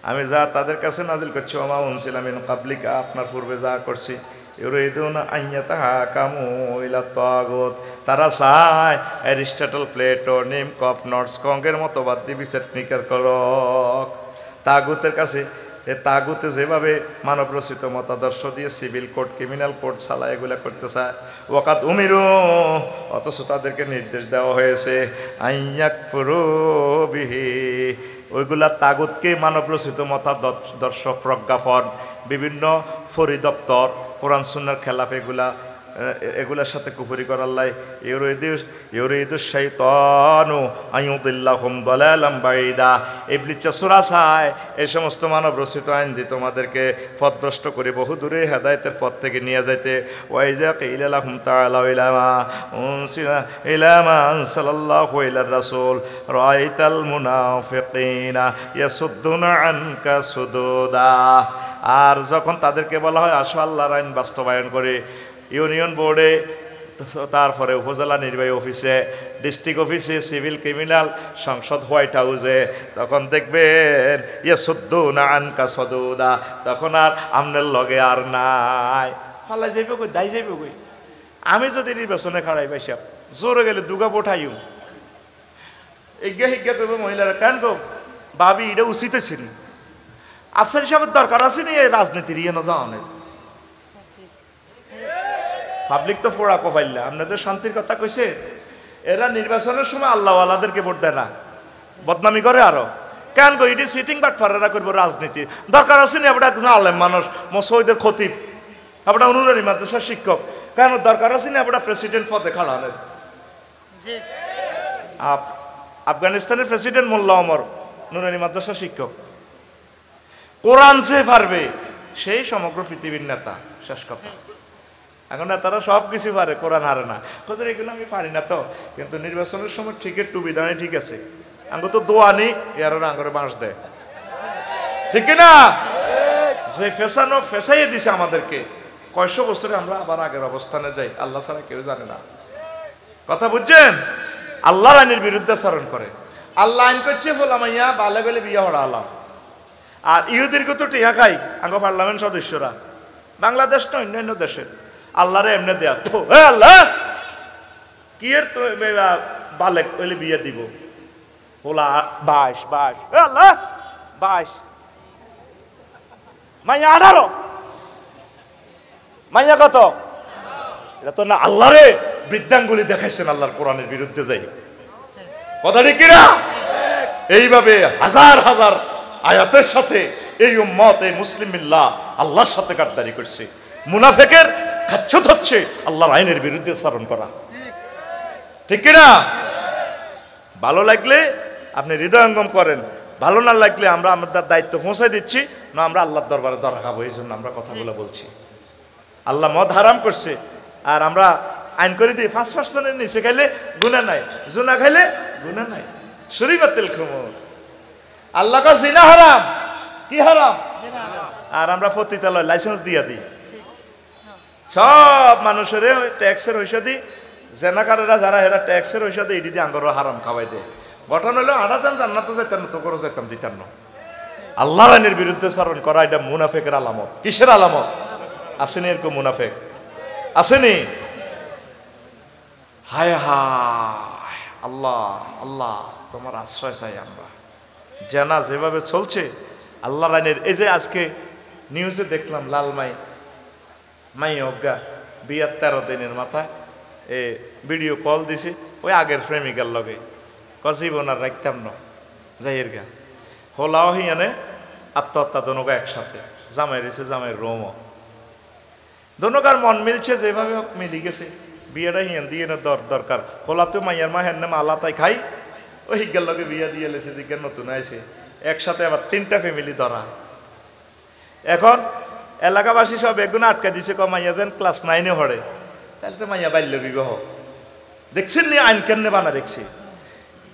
আমি যা তাদের কাছে নাজিল করছি ওমা উনসিলা মিন ক্বাবলিকা আপনার পূর্বে যা করছি ইউরিদুনা আইয়াতাহাকামু ইলা তাগুত তারা চায় অ্যারিস্টটল প্লেটো নিমকফ নটস কঙ্গের মতবাদী বিচার নিকার করক তাগুতের কাছে এ তাগুতে যেভাবে মানব রচিত মতাদর্শ দিয়ে সিভিল কোড ক্রিমিনাল কোড ছাড়া এগুলা করতে চায়, ওয়াকাত উমিরু, অথচ তাদেরকে নির্দেশ দেওয়া হয়েছে আইয়াকফুরু বিহি, ওইগুলা তাগুতকে মানব রচিত মতাদর্শ প্রজ্ঞাপন, বিভিন্ন পরিদপ্তর, কোরআন সুন্নাহর খেলাফ এগুলার সাথে কুফরি করার লাই ইউরিদুশ শাইতানু আইয়ুদিল্লাহুম দালালাম বাঈদা, ইবলিস সূরা চায় এই সমস্ত মানব রচিত আইন দিয়ে তোমাদেরকে পথভ্রষ্ট করে বহু দূরে হেদায়েতের পথ থেকে নিয়ে যাইতে। ওয়াইজা কিলা লাহুম তাআলা ইলা মা আনসালাল্লাহু ইলার রাসূল রাআইতাল মুনাফিকিনা ইয়াসুদ্দুনা আনকা সুদুদা, আর যখন তাদেরকে বলা হয় আসো আল্লাহর আইন বাস্তবায়ন করে ইউনিয়ন বোর্ডে, তারপরে উপজেলা নির্বাহী অফিসে, ডিস্ট্রিক্ট অফিসে, সিভিল ক্রিমিনাল, সংসদ, হোয়াইট হাউসে, তখন দেখবেন ইয়াসুদ্দুনা আনকা সুদুদা, তখন আর আমনের লগে আর নাই। ফালাই যাইব কই, দাই যাইব কই। আমি যদি নির্বাচনে খাড়াই পাইসাব জোরে গেলে দুগা পোঠাইও ইজ্ঞা হিজ্ঞা করবো মহিলারা, কেন গো ভাবি এটা উচিত ছিল, আফসার হিসাবের দরকার আছে নি এই রাজনীতির ইয়ে না জানেন। পাবলিক তো ফোড়া কপাইল্লা, আপনাদের শান্তির কথা কইছে। এরা নির্বাচনের সময় আল্লাহওয়ালাদেরকে ভোট দেয় না, বদনামি করে আরো। কেন গো এটি সিটিং বাট ফারেরা করবো রাজনীতি, দরকার আছে নি আপনার একজন আলেম মানুষ, মসজিদের খতিব, আপনার অনুরারী মাদ্রাসার শিক্ষক, কেন দরকার আছে নি আপনার প্রেসিডেন্ট পদে খাড়ানের। আফগানিস্তানের প্রেসিডেন্ট মোল্লা ওমর নুরানি মাদ্রাসার শিক্ষক। কোরআন যে পারবে সেই সমগ্র পৃথিবীর নেতা, শেষ কথা। এখন নেতারা সব কিছু পারে, কোরআন হারে না। কোথায় এগুলো আমি পারি না তো, কিন্তু নির্বাচনের সময় ঠিকের টুবি দাঁড়িয়ে ঠিক আছে, আঙ্গ তো দোয়া নেই, এর আঙ্গরে বাঁশ দেয়, ঠিক না? যে ফেসানো ফেসাইয়ে দিছে আমাদেরকে, কয়শো বছরে আমরা আবার আগের অবস্থানে যাই, আল্লাহ ছাড়া কেউ জানে না। কথা বুঝছেন? আল্লাহর আইনের বিরুদ্ধে আচরণ করে। আল্লাহ আইন করছে ফলামাইয়া বালে গেলে বিয়ে হরা আলাম, আর ইহুদিরকে তো টিহা খাই আঙ্গ পার্লামেন্ট সদস্যরা, বাংলাদেশ না অন্যান্য দেশের। আল্লাহরে এমনি দেয়া তো আল্লাহ কি এর তো বালেক হইলে বিয়ে দিব, হোলা 22 আল্লাহ 22 মাইয়া 18 মাইয়া কত? এটা তো না আল্লাহরে বৃদ্ধাঙ্গুলি দেখাইছেন আল্লাহর কোরআনের বিরুদ্ধে যাই, কথা ঠিক কিনা? এইভাবে হাজার হাজার আয়াতের সাথে এই উম্মত, এই মুসলিম মিল্লাহ আল্লাহর সাথে গাদ্দারি করছে। মুনাফিকের খাচ্ছত হচ্ছে আল্লাহর আইনের বিরুদ্ধে আচরণ করা, ঠিক কিনা? ভালো লাগলে আপনি হৃদয়ঙ্গম করেন, ভালো না লাগলে আমরা আমাদের দায়িত্ব পৌঁছাই দিচ্ছি না, আমরা আল্লাহর দরবারে ধরা খাবো, এই জন্য আমরা কথাগুলো বলছি। আল্লাহ মদ হারাম করছে আর আমরা আইন করে দিই 5% নিচে খাইলে গুনাহ নাই, জুনা খাইলে গুনাহ নাই, শরীয়তুল খুমুর। আল্লাহ কা জিনা হারাম, কি হারাম? আর আমরা পতিতালয় লাইসেন্স দিয়ে দিই, সব মানুষের ট্যাক্সের ঐষা দিই, জেনাকারেরা যারা এরা ট্যাক্সের ঐষা দেয় এটি দিয়ে আঙ্গর হারাম খাওয়াই দেয়। গঠন হলো আড়া যান জান্নাতে যাইতাম, তো করে যাইতাম দিতাম না। আল্লাহর আইনের বিরুদ্ধে চারণ করা এটা মুনাফেকের আলামত। কিসের আলামত? আসেনি এরকম মুনাফেক? আসেনি? হায় হায় আল্লাহ আল্লাহ তোমার আশ্রয় চাই আমরা। জানা যেভাবে চলছে আল্লাহর আইনের, এই যে আজকে নিউজে দেখলাম লালমাই মাই অজ্ঞা বিয়ার 13 দিনের মাথায় এ ভিডিও কল দিছে ওই আগের প্রেমিকার লগে, জীবন আর রাখতাম না যাইয়ের গা হোলাও হিয়ানে আত্মহত্যা, দনগা একসাথে, জামাই রয়েছে জামাইয়ের রোমও, দনগার মন মিলছে যেভাবে হোক মিলি গেছে, বিয়েটা হিয়ান দিয়ে না দরকার। হোলাতে মাইয়ার মা হেন আল্লাহ তাই খাই, ওই হিজ্ঞার লগে বিয়া দিয়ে লেছে, জিজ্ঞার নতুন আইছে, একসাথে আবার 3টা ফ্যামিলি ধরা। এখন এলাকাবাসী সব এগুলো আটকা দিছে, মাইয়া যেন ক্লাস 9-এ পড়ে, তাহলে তো মাইয়া বাল্য বিবাহ। দেখছেন নি আইন কেমনে বানা রেখছি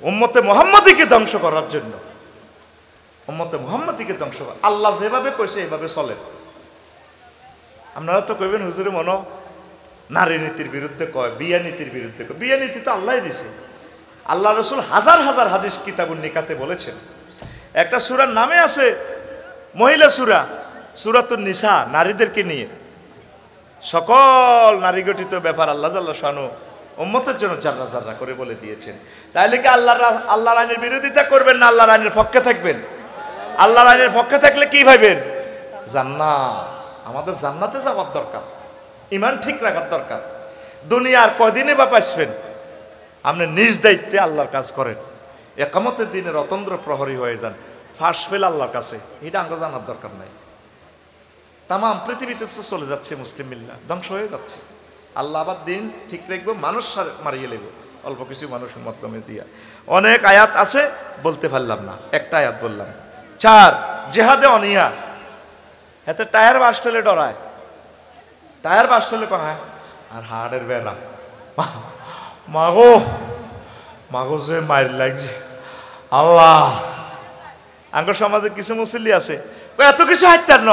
উম্মতে মুহাম্মাদীকে ধ্বংস করার জন্য, উম্মতে মুহাম্মাদীকে ধ্বংস করা। আল্লাহ যেভাবে কইছে এইভাবে চলে। আপনারা তো কইবেন হুজুরে মনো নারী নীতির বিরুদ্ধে কয়, বিয়া নীতির বিরুদ্ধে কয়। বিয়া নীতি তো আল্লাহ দিছে, আল্লাহ রসুল হাজার হাজার হাদিস কিতাবুন নিকাতে বলেছেন। একটা সূরার নামে আছে মহিলা সূরা, সূরাতুন নিসা, নারীদেরকে নিয়ে সকল নারী গঠিত ব্যাপার আল্লাহ জাল্লা শানু উম্মতের জন্য জাররা জাররা করে বলে দিয়েছেন। তাইলে কি আল্লাহর আইনের বিরোধিতা করবেন না আল্লাহর আইনের পক্ষে থাকবেন? আল্লাহর আইনের পক্ষে থাকলে কি ভাইবেন? জান্নাত। আমাদের জান্নাতে যাওয়ার দরকার, ইমান ঠিক রাখার দরকার। দুনিয়ার কয়দিনে বা পাইবেন? আপনি নিজ দায়িত্বে আল্লাহর কাজ করেন, একামতের দিনের অতন্দ্র প্রহরী হয়ে যান, ফাঁস ফেল আল্লাহর কাছে, এটা আঙ্গ জানার দরকার নাই। তাম পৃথিবীতে চলে যাচ্ছে মুসলিম মিল্লা, ধ্বংস হয়ে যাচ্ছে। আল্লাহ আবার দিন ঠিক রাখবো, মানুষ মারিয়ে লেব অল্প কিছু মানুষের মাধ্যমে দিয়া। অনেক আয়াত আছে, বলতে পারলাম না, একটা আয়াত বললাম। 4 জেহাদে অনিয়া, এতে টায়ার বাস্টলে ডরায়, টায়ার বাস্টলে কয় আর হাড়ের ব্যারাম, মাগো মাগো যে মায়ের লাগছে আল্লাহ। আঙ্গর সমাজে কিছু মুসল্লি আছে এত কিছু হাইতার ন,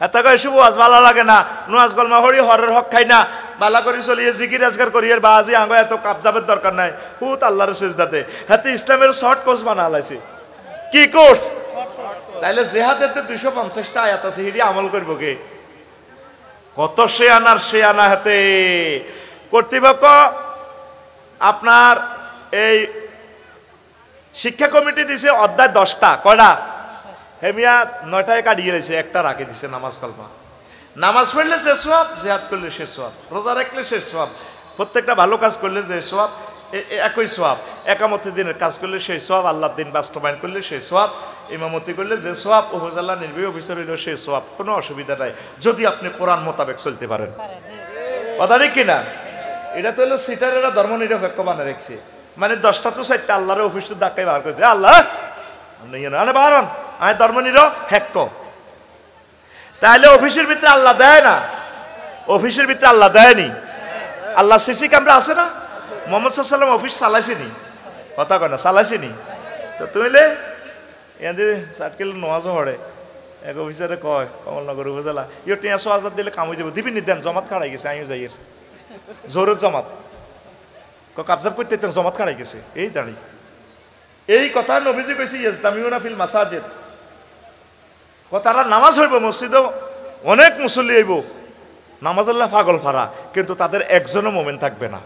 এত এসব ওয়াজ ভালো লাগে না, নোয়াজ গলমা হরি হরের হক খাই না, বালা করি চলিয়ে জিকির আজগার করি এর বাজি আঙ্গ এত কাবজাবের দরকার নাই, হুত আল্লাহর সেজদাতে। হাতে ইসলামের শর্ট কোর্স বানা লাইছে। কি কোর্স? তাইলে জেহাদের 250টা আয়াত আছে, হিডি আমল করবো কে? কত সে আনার সে আনা। হাতে কর্তৃপক্ষ আপনার এই শিক্ষা কমিটি দিছে অধ্যায় 10টা, কয়টা? হেমিয়া 9টায় কাটিয়ে গেছে, একটা রাখে দিছে নামাজ কলমা। নামাজ পড়লে যে সওয়াব, জিহাদ করলে সে সওয়াব, রোজা রাখলে সে সওয়াব, প্রত্যেকটা ভালো কাজ করলে যে সওয়াব একই সওয়াব, একামতের দিনের কাজ করলে সেই সওয়াব, আল্লাহর দিন বাস্তবায়ন করলে সেই সওয়াব, ইমামতি করলে যে সওয়াব, উপজেলা নির্বাহী অফিসার হইল সেই সওয়াব। কোনো অসুবিধা নাই যদি আপনি কোরআন মোতাবেক চলতে পারেন। কথা ঠিক কিনা? এটা তো হলো সিটারেরা ধর্ম নিরপেক্ষ বানা রেখেছে, মানে 10টা তো 4টা আল্লাহর অফিসের ডাকাই বার করে আল্লাহ বারণ আমি ধর্ম নিরপেক্ষ। তাহলে অফিসের ভিতরে আল্লাহ দেয় না? অফিসের ভিতরে আল্লাহ দেয়নি? আল্লাহ সিসি ক্যামেরা আছে না? মোহাম্মদ সাল্লাম অফিস চালাইছেনি? কথা কয় না, চালাইছেনি? তো তুইলে এদি 60 কিলো নোয়াজও হরে এক অফিসারে কয় কমলনগর উপজেলা ইয়ে 300,000 দিলে কাম হয়ে যাবো, দিবি নি? দেন, জমাত খাড়াই গেছে, আমিও যাই জোরের জমাত কাবজাব করতে জমাত খাড়াই গেছে। এই দাঁড়ি এই কথা নবীজি কইছে, ইজতামিউনা ফিল মাসাজিদ, তারা নামাজ হইব মসজিদও, অনেক মুসল্লি হইব, নামাজ আল্লাহ পাগল ফারা, কিন্তু তাদের একজনও মোমেন থাকবে না।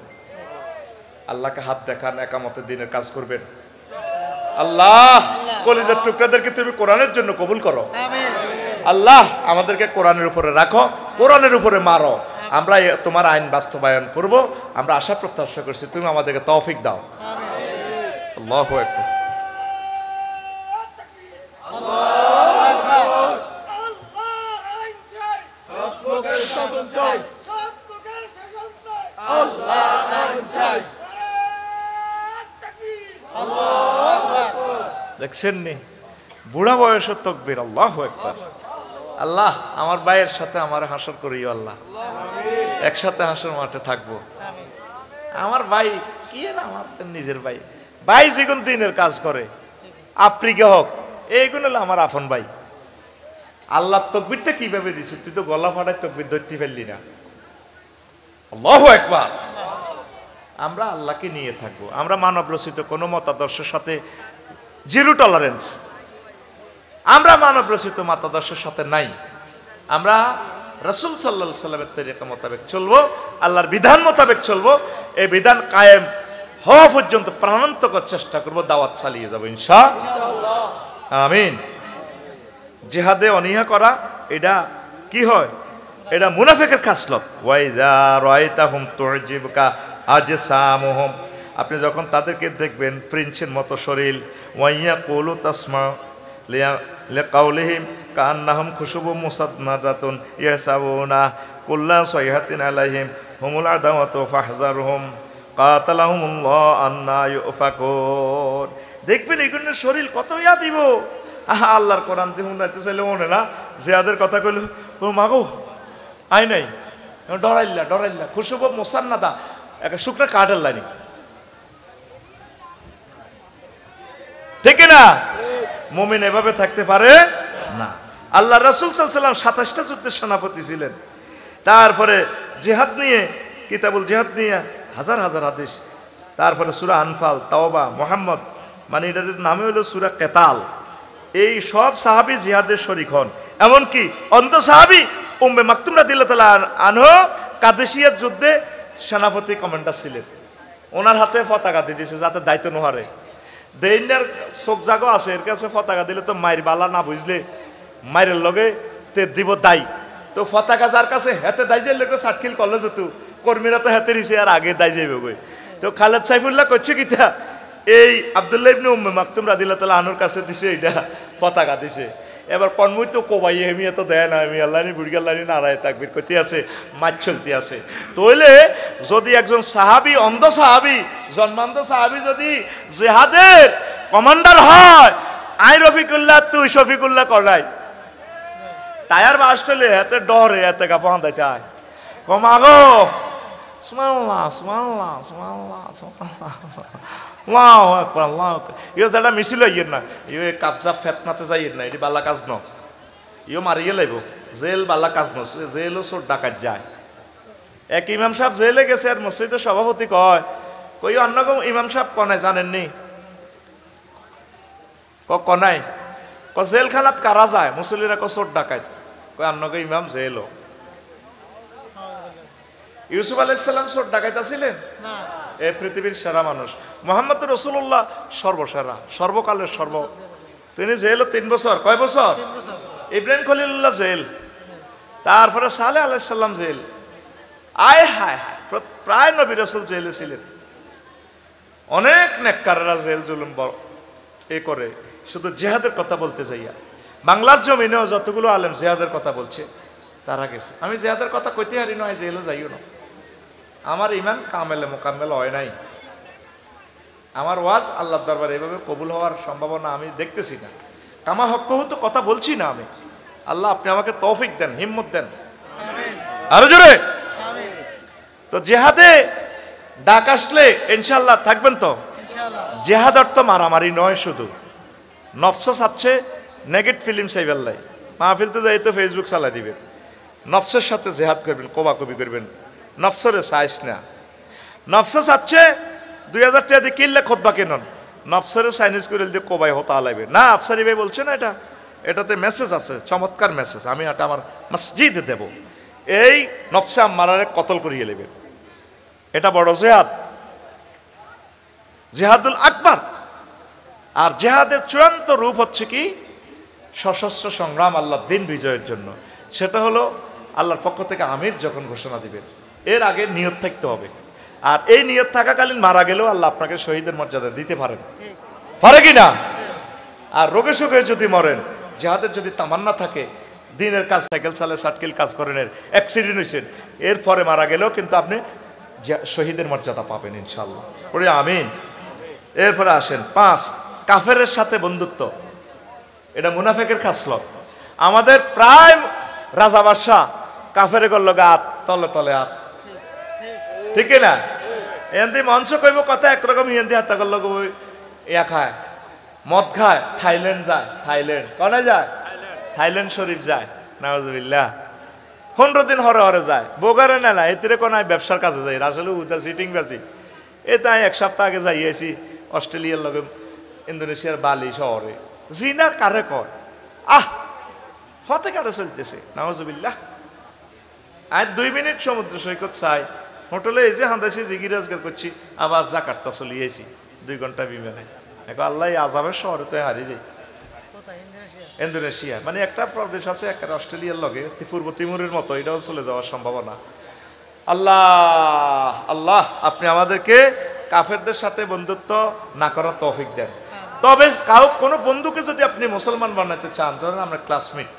আল্লাহকে হাত দেখান, একামতের দিনের কাজ করবেন। আল্লাহ কলিজার টুকরাদেরকে তুমি কোরআনের জন্য কবুল করো। আল্লাহ আমাদেরকে কোরআনের উপরে রাখো, কোরআনের উপরে মারো। আমরা তোমার আইন বাস্তবায়ন করব, আমরা আশা প্রত্যাশা করছি, তুমি আমাদেরকে তৌফিক দাও। আল্লাহু আকবার। দেখছেন নি বুড়া বয়সের তাকবীর, আল্লাহু আকবার। আল্লাহ আমার ভাইয়ের সাথে আমার হাসর করিও, আল্লাহ একসাথে হাসর মাঠে থাকবো। আমার ভাই কি না, আমার নিজের ভাই, ভাই যেগুন দিনের কাজ করে, আফ্রিকা হোক, এইগুলো হলো আমার আপন ভাই। আল্লাহ তাকবীরটা কিভাবে দিছ? তুই তো গলা ফাটায় তাকবীর ধরতে ফেললি না। আল্লাহু আকবার। আমরা আল্লাহকে নিয়ে থাকবো, আমরা মানব রচিত কোনো মতাদর্শের সাথে জিরো টলারেন্স, আমরা মানব রচিত মতাদর্শের সাথে নাই। আমরা রাসূল সাল্লাল্লাহু আলাইহি সাল্লামের তরিকা মোতাবেক চলবো, আল্লাহর বিধান মোতাবেক চলবো। এই বিধান কায়েম হওয়া পর্যন্ত প্রাণান্তকর চেষ্টা করবো, দাওয়াত চালিয়ে যাবো ইনশাআল্লাহ। আমিন। জিহাদে অনিহা করা এটা কি হয়? এটা মুনাফিকের খাসলত। ওয়াইজা রাআইতাহুম তু'জিবুকা আজসামুহুম, আপনি যখন তাদেরকে দেখবেন প্রিন্সের মতো শরীর, ওয়াইয়াকুলু তাসমা লিকাউলিহিম কান্নাহুম খুশুবুম মুসাদনাদাতুন ইয়াসাবুনা কুল্লা সাইহাতিন আলাইহিম হুমুল আদাওয়াতু ফাহজারহুম কাতালাহুমুল্লাহ আন্না ইউফাকুন। দেখবেন এগুলো শরীর কত ইয়া দিব। আহা, আল্লাহর কোরআন দিয়ে শুনাইতে চাইলে মনে না যে আদের কথা কইল, ও মাগো আই নাই, ডরাইল্লা ডরাইল্লা খুশুবুম মুসান্নাদা, একটা শুকনা কাঠের লাইনি, ঠিক না? মুমিন এভাবে থাকতে পারে না। আল্লাহ রাসূল সাল্লাল্লাহু আলাইহি ওয়াসাল্লাম 27টা যুদ্ধের সেনাপতি ছিলেন। তারপরে জিহাদ নিয়ে, কিতাবুল জিহাদ নিয়ে হাজার হাজার হাদিস, তারপরে সূরা আনফাল, তাওবা, মুহাম্মদ, মানে এটার নামে হলো সূরা কেতাল। এই সব সাহাবী জিহাদের শরীক হন। এমনকি অন্ত সাহাবী উম্মে মাকতুম রাদিয়াল্লাহু তাআলা আনহু কাদেসিয়ার যুদ্ধে সেনাপতি কমান্ডার ছিলেন। ওনার হাতে পতাকা দিয়ে দিয়েছে যাতে দায়িত্ব ন হারে। দেইনার চোখ জাগো আছে, এর কাছে পতাকা দিলে তো মায়ের বালা না বুঝলে মায়ের লগে তে দিব দাই, তো পতাকা যার কাছে হাতে দাই যে লোক সাটকিল করলে যেত কর্মীরা তো হাতে রিসে আর আগে দাই যাইবে গই। তো খালেদ সাইফুল্লাহ করছে কিতা এই আব্দুল্লাহ ইবনে উম্মে মাকতুম রাদিয়াল্লাহু তাআলা আনুর কাছে দিছে, এইটা পতাকা দিছে। এবার কনমুই তো কোবাই হেমিয়া তো দেয় না, আমি আল্লাহনি বুড়িগাল্লানি নারায় তাকবীর করতে আছে, মাছ চলতে আছে। তইলে যদি একজন সাহাবী, অন্ধ সাহাবী, জন্মান্ধ সাহাবী যদি জিহাদের কমান্ডার হয়, আই রফিকুল্লাহ তুই শফিকুল্লাহ করাই টায়ার বাসটলে এতে ডরে এতে কাপড় দাইতে আয় কমাগো সুবহানাল্লাহ সুবহানাল্লাহ সুবহানাল্লাহ সুবহানাল্লাহ আল্লাহু আকবার আল্লাহু আকবার। ইও যেটা মিছিল হইয়ের না, ইও কাবজা ফেতনাতে যাইয়ের না, এটি বালা কাজ ন, ইও মারিয়ে লাইব। জেল বালা কাজ ন, জেলও চোর ডাকাত যায়। এক ইমাম সাহেব জেলে গেছে আর মসজিদের সভাপতি কয় কই অন্য ইমাম সাহেব কনায় জানেননি? কনাই জেলখানাত কারা যায়? মুসল্লিরা চোর ডাকাত। কয় অন্যকে ইমাম জেল। ইউসুফ আলাইহিস সালাম চোর ডাকাইতা ছিলেন? এ পৃথিবীর সেরা মানুষ। মুহাম্মদ রাসূলুল্লাহ সর্বসেরা, সর্বকালের সর্ব। তিনি জেল 3 বছর। কয় বছর? ইব্রাহিম খলিলুল্লাহ জেল, তারপরে সালেহ আলাইহিস সালাম জেল। আয় হায় হায়, প্রায় নবী রাসূল জেলে ছিলেন। অনেক নেককাররা জেল জুলুম এ করে শুধু জিহাদের কথা বলতে যাইয়া। বাংলার জমিনেও যতগুলো আলেম জিহাদের কথা বলছে তারা গেছে। আমি জিহাদের কথা কইতে হারি নয়, জেলও যাইও না। আমার ইমান কামেলে মোকাম্মেল হয় নাই। আমার ওয়াজ আল্লাহর দরবারে এভাবে কবুল হওয়ার সম্ভাবনা আমি দেখতেছি না। কামা হক্কহু তো কথা বলছি না আমি। আল্লাহ আপনি আমাকে তৌফিক দেন, হিম্মত দেন, আরো জোরে। তো জিহাদে ডাক আসলে ইনশাআল্লাহ থাকবেন তো? জিহাদ অর্থ মারামারি নয় শুধু। নফস চাচ্ছে নেগেট ফিল্ম চাইবেল্লাই, মাহফিল তো যাই তো ফেসবুক চালাই দিবেন, নফসের সাথে জেহাদ করবেন, কোবাকবি করবেন। নফসরে চাইস না। নফস চাচ্ছে 2000 টাকা দিয়ে কিনলে খোদবা কেনন, নফসরে চাইনিজ করে দিয়ে কোবাই হতা আলাইবে না। আফসারি ভাই বলছে না, এটাতে মেসেজ আছে, চমৎকার মেসেজ, আমি এটা আমার মসজিদে দেব। এই নফসে আম্মারারে কতল করিয়ে নেবেন, এটা বড় জেহাদ, জেহাদুল আকবার। আর জেহাদের চূড়ান্ত রূপ হচ্ছে কি? সশস্ত্র সংগ্রাম আল্লাহর দিন বিজয়ের জন্য। সেটা হলো আল্লাহর পক্ষ থেকে আমির যখন ঘোষণা দিবেন, এর আগে নিয়ত থাকতে হবে। আর এই নিয়ত থাকাকালীন মারা গেলেও আল্লাহ আপনাকে শহীদের মর্যাদা দিতে পারেন, পারে কি না? আর রোগে শোকে যদি মরেন, জেহাদের যদি তামান্না থাকে, দিনের কাজ, সাইকেল চালে সাটকিল কাজ করেন, অ্যাক্সিডেন্ট হয়েছেন, এরপরে মারা গেলেও কিন্তু আপনি শহীদের মর্যাদা পাবেন ইনশাআল্লাহ। পড়ে আমিন। এরপরে আসেন 5, কাফেরের সাথে বন্ধুত্ব। এটা মুনাফেকের খাসলত। আমাদের প্রায় রাজা বাদশা কাফের করল গাত তলে তলে হাত, ঠিক না? এনদি মঞ্চ কইব কথা একরকম, হিন্দি হাত্তা করল ইয়া খায়, মদ খায়, থাইল্যান্ড যায়। থাইল্যান্ড কনে যায়? থাইল্যান্ড শরীফ যায়, নাউজুবিল্লাহ। 15 দিন হরে হরে যায়, বোগারে না এতিরে কোনায় ব্যবসার কাজে যায়, আসলে উদার সিটিং বাজি। এ তাই 1 সপ্তাহ আগে যাইয়েছি অস্ট্রেলিয়ার লগে ইন্দোনেশিয়ার বালি শহরে। জিনা কারে কয়? হতে কারে চলতেছে, নাউজুবিল্লাহ। আজ 2 মিনিট সমুদ্র সৈকত চাই, হোটেলে এই যে হান্দাইছি, জিগি রোজগার করছি, আবার জাকার্তা চলিয়েছি 2 ঘন্টা বিমানে। দেখো আল্লাহ আজাবের শহরে তো হারিয়ে যাই। ইন্দোনেশিয়া মানে একটা প্রদেশ আছে একটা অস্ট্রেলিয়ার লগে, পূর্ব তিমুরের মতো, এটাও চলে যাওয়ার সম্ভাবনা। আল্লাহ আল্লাহ আপনি আমাদেরকে কাফেরদের সাথে বন্ধুত্ব না করার তৌফিক দেন। তবে কোনো বন্ধুকে যদি আপনি মুসলমান বানাতে চান, ধরেন আমরা ক্লাসমেট,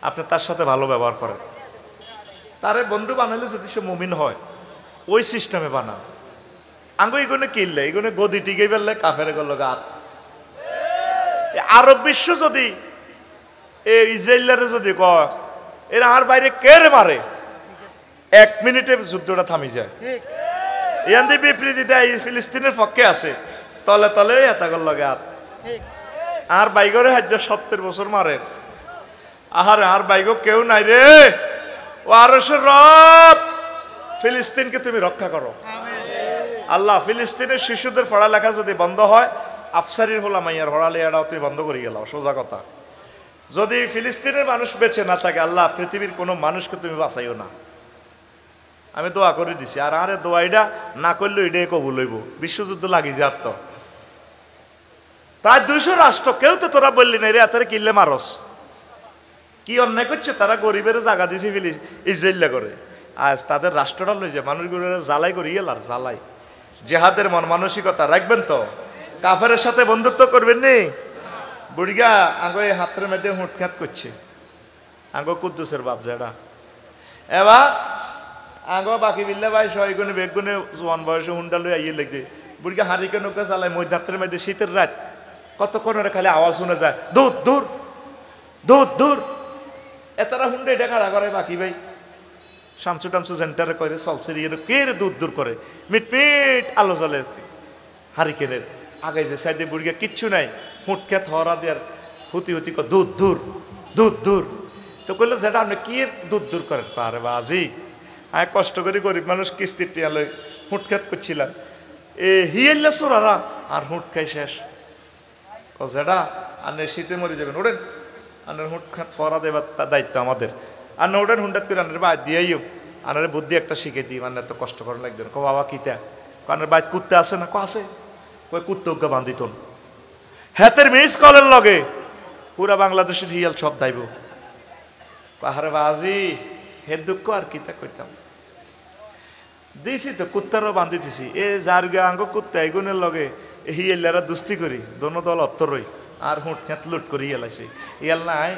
আপনি তার সাথে ভালো ব্যবহার করেন, তারে বন্ধু বানালে যদি সে মুমিন হয়, ওই সিস্টেমে বানান। আঙ্গো এগুলো কিনলে এগুলো গদি টিকে ফেললে কাফের গেল গাত। আরব বিশ্ব যদি ইসরায়েলের যদি কয় এরা আর বাইরে কে রে মারে, 1 মিনিটে যুদ্ধটা থামি যায়। ইয়ান্দি বিবৃতি দেয় ফিলিস্তিনের পক্ষে আছে, তলে তলে এটা করল গাত। আর বাইগরে হাজ্য 70 বছর মারে। আহারে আর বাইগ কেউ নাই রে, ও আরশের রব, ফিলিস্তিনকে তুমি রক্ষা করো আল্লাহ। ফিলিস্তিনের শিশুদের পড়ালেখা যদি বন্ধ হয়, আফসারির হলাম মাইয়ার পড়ালেখাটাও তুমি বন্ধ করে গেল, সোজা কথা। যদি ফিলিস্তিনের মানুষ বেঁচে না থাকে, আল্লাহ পৃথিবীর কোনো মানুষকে তুমি বাঁচাইও না। আমি দোয়া করে দিছি, আর আরে দোয়া এটা না করলে এটাই কবুল হইব। বিশ্বযুদ্ধ লাগি যে তো প্রায় 200 রাষ্ট্র, কেউ তো তোরা বললি না রে এত কিনলে মারস। কি অন্যায় করছে তারা, গরিবের জায়গা দিছে ফেলি ইসরায়েল করে। আজ তাদের রাষ্ট্রটা লই যায় মানুষগুলো জ্বালাই করি গেলার জ্বালাই। জেহাদের মন মানসিকতা রাখবেন তো, কাফের সাথে বন্ধুত্ব করবেন নি। বুড়িগা আগে হাতের মধ্যে হুটখ্যাত করছে, আগে কুদ্দুসের বাপ যেটা এবার আগে বাকি বিল্লা ভাই ছয়গুণে বেগুনে জোয়ান বয়সে হুন্ডা লই আইয়ে লেগছে। বুড়িগা হারিকে নৌকা চালায় মধ্যাত্রের মধ্যে শীতের রাত, কতক্ষণ ওরা খালি আওয়াজ শুনে যায় দূর দূর দূর দূর। এতারা হুন্ডা এটা খাড়া করে বাকি ভাই শামসু টামসু সেন্টারে করে চলছে কে রে দূর দূর করে মিটমিট আলো জ্বলে হারিকেনের আগে যে সাইডে বুড়িগা কিচ্ছু নাই, হুটখ্যাত হরা দেওয়ার হুতি হুতি দূর দূর দূর দূর। তো কইলো যেটা আপনি কি দূর দূর করেন? আরে বাজি আমি কষ্ট করে গরিব মানুষ কিস্তির টিয়ালে হুটখ্যাত করছিলাম, এ হিয়েল্লা চোরারা আর হুট খাই শেষ। যেটা আপনি শীতে মরে যাবেন, ওড়েন আনার হুটখ্যাত ফরা দেবার তার দায়িত্ব আমাদের। আর না ওড়েন হুন্ডাত করে আনার বাদ দিয়েও আনারে বুদ্ধি একটা শিখে দিই, মানে এত কষ্ট করেন লাগবেন। কো বাবা কিতা কারণের বাইক কুত্তে আসে না? কো আছে, কই কুত্তে উগ্গা বান্ধিতন হাতের মিস কলের লগে পুরা বাংলাদেশের হিয়াল সব দাইব। পাহাড়ে বাজি হে দুঃখ আর কিতা কইতাম দিছি তো কুত্তারও বান্ধি দিছি। এ যার গে আঙ্গ কুত্তা এগুনের লগে হিয়েলারা দুস্তি করি দোনো দল অত্তরই আর হুঁট খেত লুট করি এলাইছে ইয়াল নাই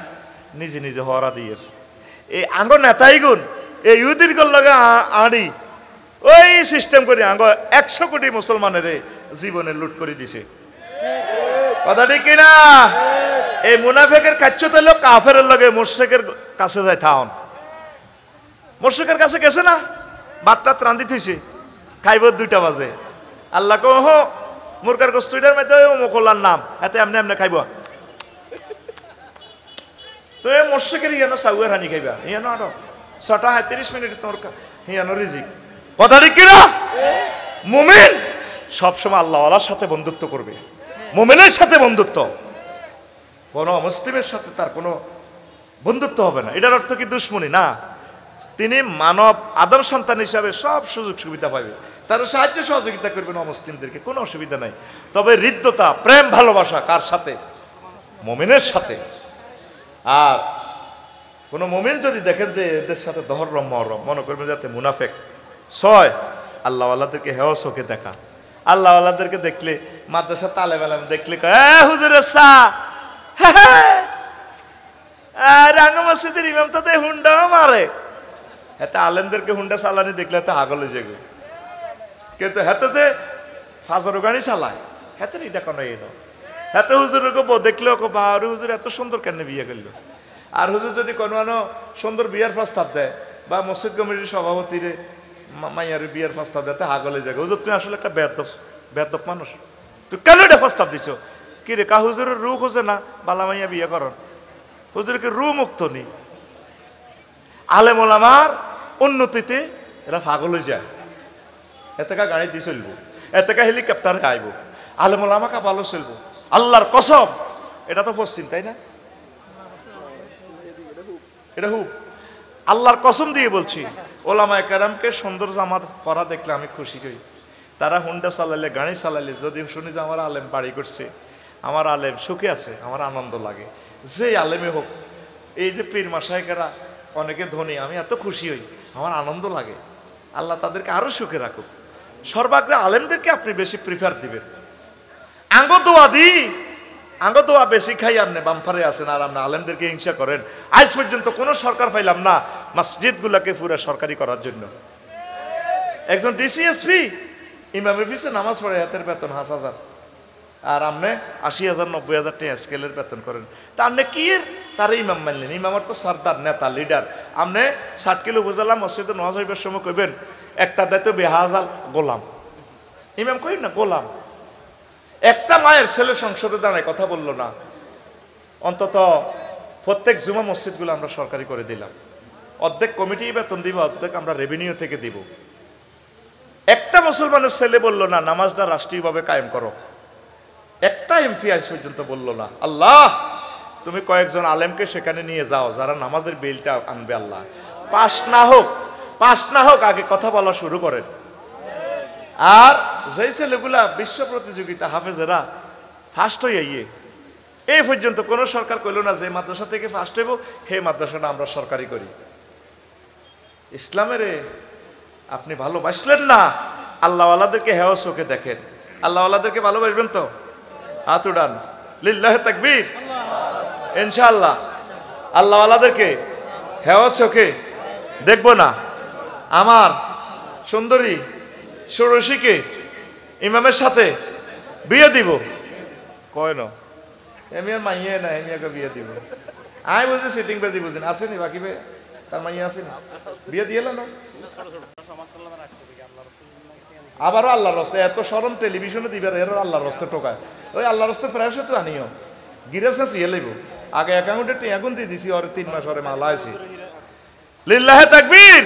নিজে নিজে হরা দিয়ে এই আঙ্গ নেতাই গুণ এই ইউদির লগে আড়ি ওই সিস্টেম করি আঙ্গ 100 কোটি মুসলমানের জীবনে লুট করে দিছে। কথা ঠিক কিনা? এই মুনাফেকের কাচ্য তো লোক কাফের লগে মুশরিকের কাছে যায় থাউন। মুশরিকের কাছে গেছে না, বাটটা ত্রান্দি থইছে, খাইব 2টা বাজে। আল্লাহ কো হো মুরগার গোস্তুইটার মধ্যে মোকলার নাম এতে এমনি এমনি খাইব। তো এই মুশরিকের ইয়ানো সাউয়ের হানি খাইবা, ইয়ানো আরো 6:30 মিনিট তোমার ইয়ানো রিজিক। কথা ঠিক কিনা? মুমিন সবসময় আল্লাহওয়ালার সাথে বন্ধুত্ব করবে, মুমিনের সাথে বন্ধুত্ব, কোনো মুসলিমের সাথে তার কোনো বন্ধুত্ব হবে না। এটার অর্থ কি দুশ্মনী না, তিনি মানব আদম সন্তান হিসাবে সব সুযোগ সুবিধা পাবে, তার সাহায্য সহযোগিতা করবেন অমুসলিমদেরকে, কোনো অসুবিধা নাই। তবে হৃদ্যতা প্রেম ভালোবাসা কার সাথে? মুমিনের সাথে। আর কোনো মুমিন যদি দেখেন যে এদের সাথে দহরম মহরম, মনে করবেন যাতে মুনাফেক। 6 আল্লাহওয়ালাদেরকে হেয় চোখে দেখা। আল্লাহওয়ালাদেরকে দেখলে মাদ্রাসা তালেব আলেম দেখলে হুজুরের সা রাঙ্গ মসজিদের ইমাম তাতে হুন্ডাও মারে। হাতে আলেমদেরকে হুন্ডা চালানি দেখলে হাতে আগলে যেগো, কিন্তু হাতে যে ফাজর গাড়ি চালায় হাতে এটা কোনো এলো হাতে হুজুরকে দেখলেও বাহারি হুজুর এত সুন্দর কেন বিয়ে করলো। আর হুজুর যদি কোনো সুন্দর বিয়ার প্রস্তাব দেয় বা মসজিদ কমিটির সভাপতির মাইয়ার বিয়ার প্রস্তাব দেয় আগলে যাবে, হুজুর তুমি আসলে একটা বেদব মানুষ, তুই কেন এটা প্রস্তাব দিছ? কি রে কা হুজুরের রু খোঁজে না বালা মাইয়া বিয়ে করন, হুজুরকে রু মুক্ত নেই। আলেম ওলামার উন্নতিতে এরা পাগল হয়ে যায়, এতেকা গাড়ি দিয়ে চলবো, এতেকা হেলিকপ্টারে আইব, আলেম ওলামাকে ভালো চলবো। আল্লাহর কসম এটা তো পশ্চিম, তাই না? এটা হুব, আল্লাহর কসম দিয়ে বলছি। ওলামায়ে কেরামকে সুন্দর জামাত পরা দেখলে আমি খুশি হই। তারা হুন্ডা চালাইলে গাড়ি চালাইলে যদি শুনি যে আমার আলেম বাড়ি করছে, আমার আলেম সুখে আছে, আমার আনন্দ লাগে। যে আলেমে হোক, এই যে পীর মাশায়েখেরা অনেকে ধনী, আমি এত খুশি হই, আমার আনন্দ লাগে। আল্লাহ তাদেরকে আরো সুখে রাখুক। সর্বাগ্রে আলেমদেরকে আপনি বেশি প্রিফার দিবেন। আঙ্গ দোয়া বেশি খাই আপনি বামফারে আছেন আর আপনি আলেমদেরকে হিংসা করেন। আজ পর্যন্ত কোনো সরকার পাইলাম না মসজিদগুলোকে পুরো সরকারি করার জন্য। একজন ডিসিএসপি ইমামের পিছে নামাজ পড়ে হাতের বেতন 5,000, আর আপনি 80,000 90,000 টাকা স্কেলের বেতন করেন। তা আপনি কি তার ইমাম মানলেন? ইমামের তো সর্দার, নেতা, লিডার। আপনি 60 কিলো বুঝালাম মসজিদে নামাজ হইবার সময় কইবেন একটা দায়িত্ব বেহাজাল গোলাম। ইমাম কই না গোলাম। একটা মায়ের ছেলে সংসদে দাঁড়ায় কথা বললো না। অন্তত প্রত্যেক জুমা মসজিদগুলো আমরা সরকারি করে দিলাম, অর্ধেক কমিটি বেতন দিব, অর্ধেক আমরা রেভিনিউ থেকে দিব। একটা মুসলমানের ছেলে বললো না নামাজটা রাষ্ট্রীয়ভাবে কায়েম করো, একটা এমপি আজ পর্যন্ত বললো না। আল্লাহ তুমি কয়েকজন আলেমকে সেখানে নিয়ে যাও যারা নামাজের বিলটা আনবে। আল্লাহ পাশ না হোক আগে কথা বলা শুরু করেন। আর যেই ছেলেগুলা বিশ্ব প্রতিযোগিতা হাফেজেরা ফার্স্ট হইয়া এই পর্যন্ত কোনো সরকার কইল না যে মাদ্রাসা থেকে ফার্স্ট হইব হে মাদ্রাসাটা আমরা সরকারি করি। ইসলামের আপনি ভালোবাসলেন না, আল্লাহওয়ালাদেরকে হেও চোখে দেখেন। আল্লাহওয়ালাদেরকে ভালোবাসবেন তো? হাত উঠান, লিল্লাহে তাকবীর। ইনশাআল্লাহ আল্লাহওয়ালাদেরকে হেও চোখে দেখব না। আমার সুন্দরী ষোড়শীকে ইমামের সাথে বিয়ে দিব কয় না, এমি আর মাইয়ে না, এমিয়াকে বিয়ে দিব। আমি বুঝি সিটিং বাজি বুঝিন আসেনি, বাকি তার মাইয়া আসেনি, বিয়ে দিয়ে না। আবারও আল্লাহর রস্তে এত সরম টেলিভিশনে দিবার, এর আল্লাহর রস্তে টোকায়। ওই আল্লাহর রস্তে ফ্রেশ তো আনিও গিরেছে সিয়ে লইব। আগে অ্যাকাউন্টে টিয়াগুন দিয়ে দিছি, ওর 3 মাস ওরে মালা আছি। লিল্লাহে তাকবীর।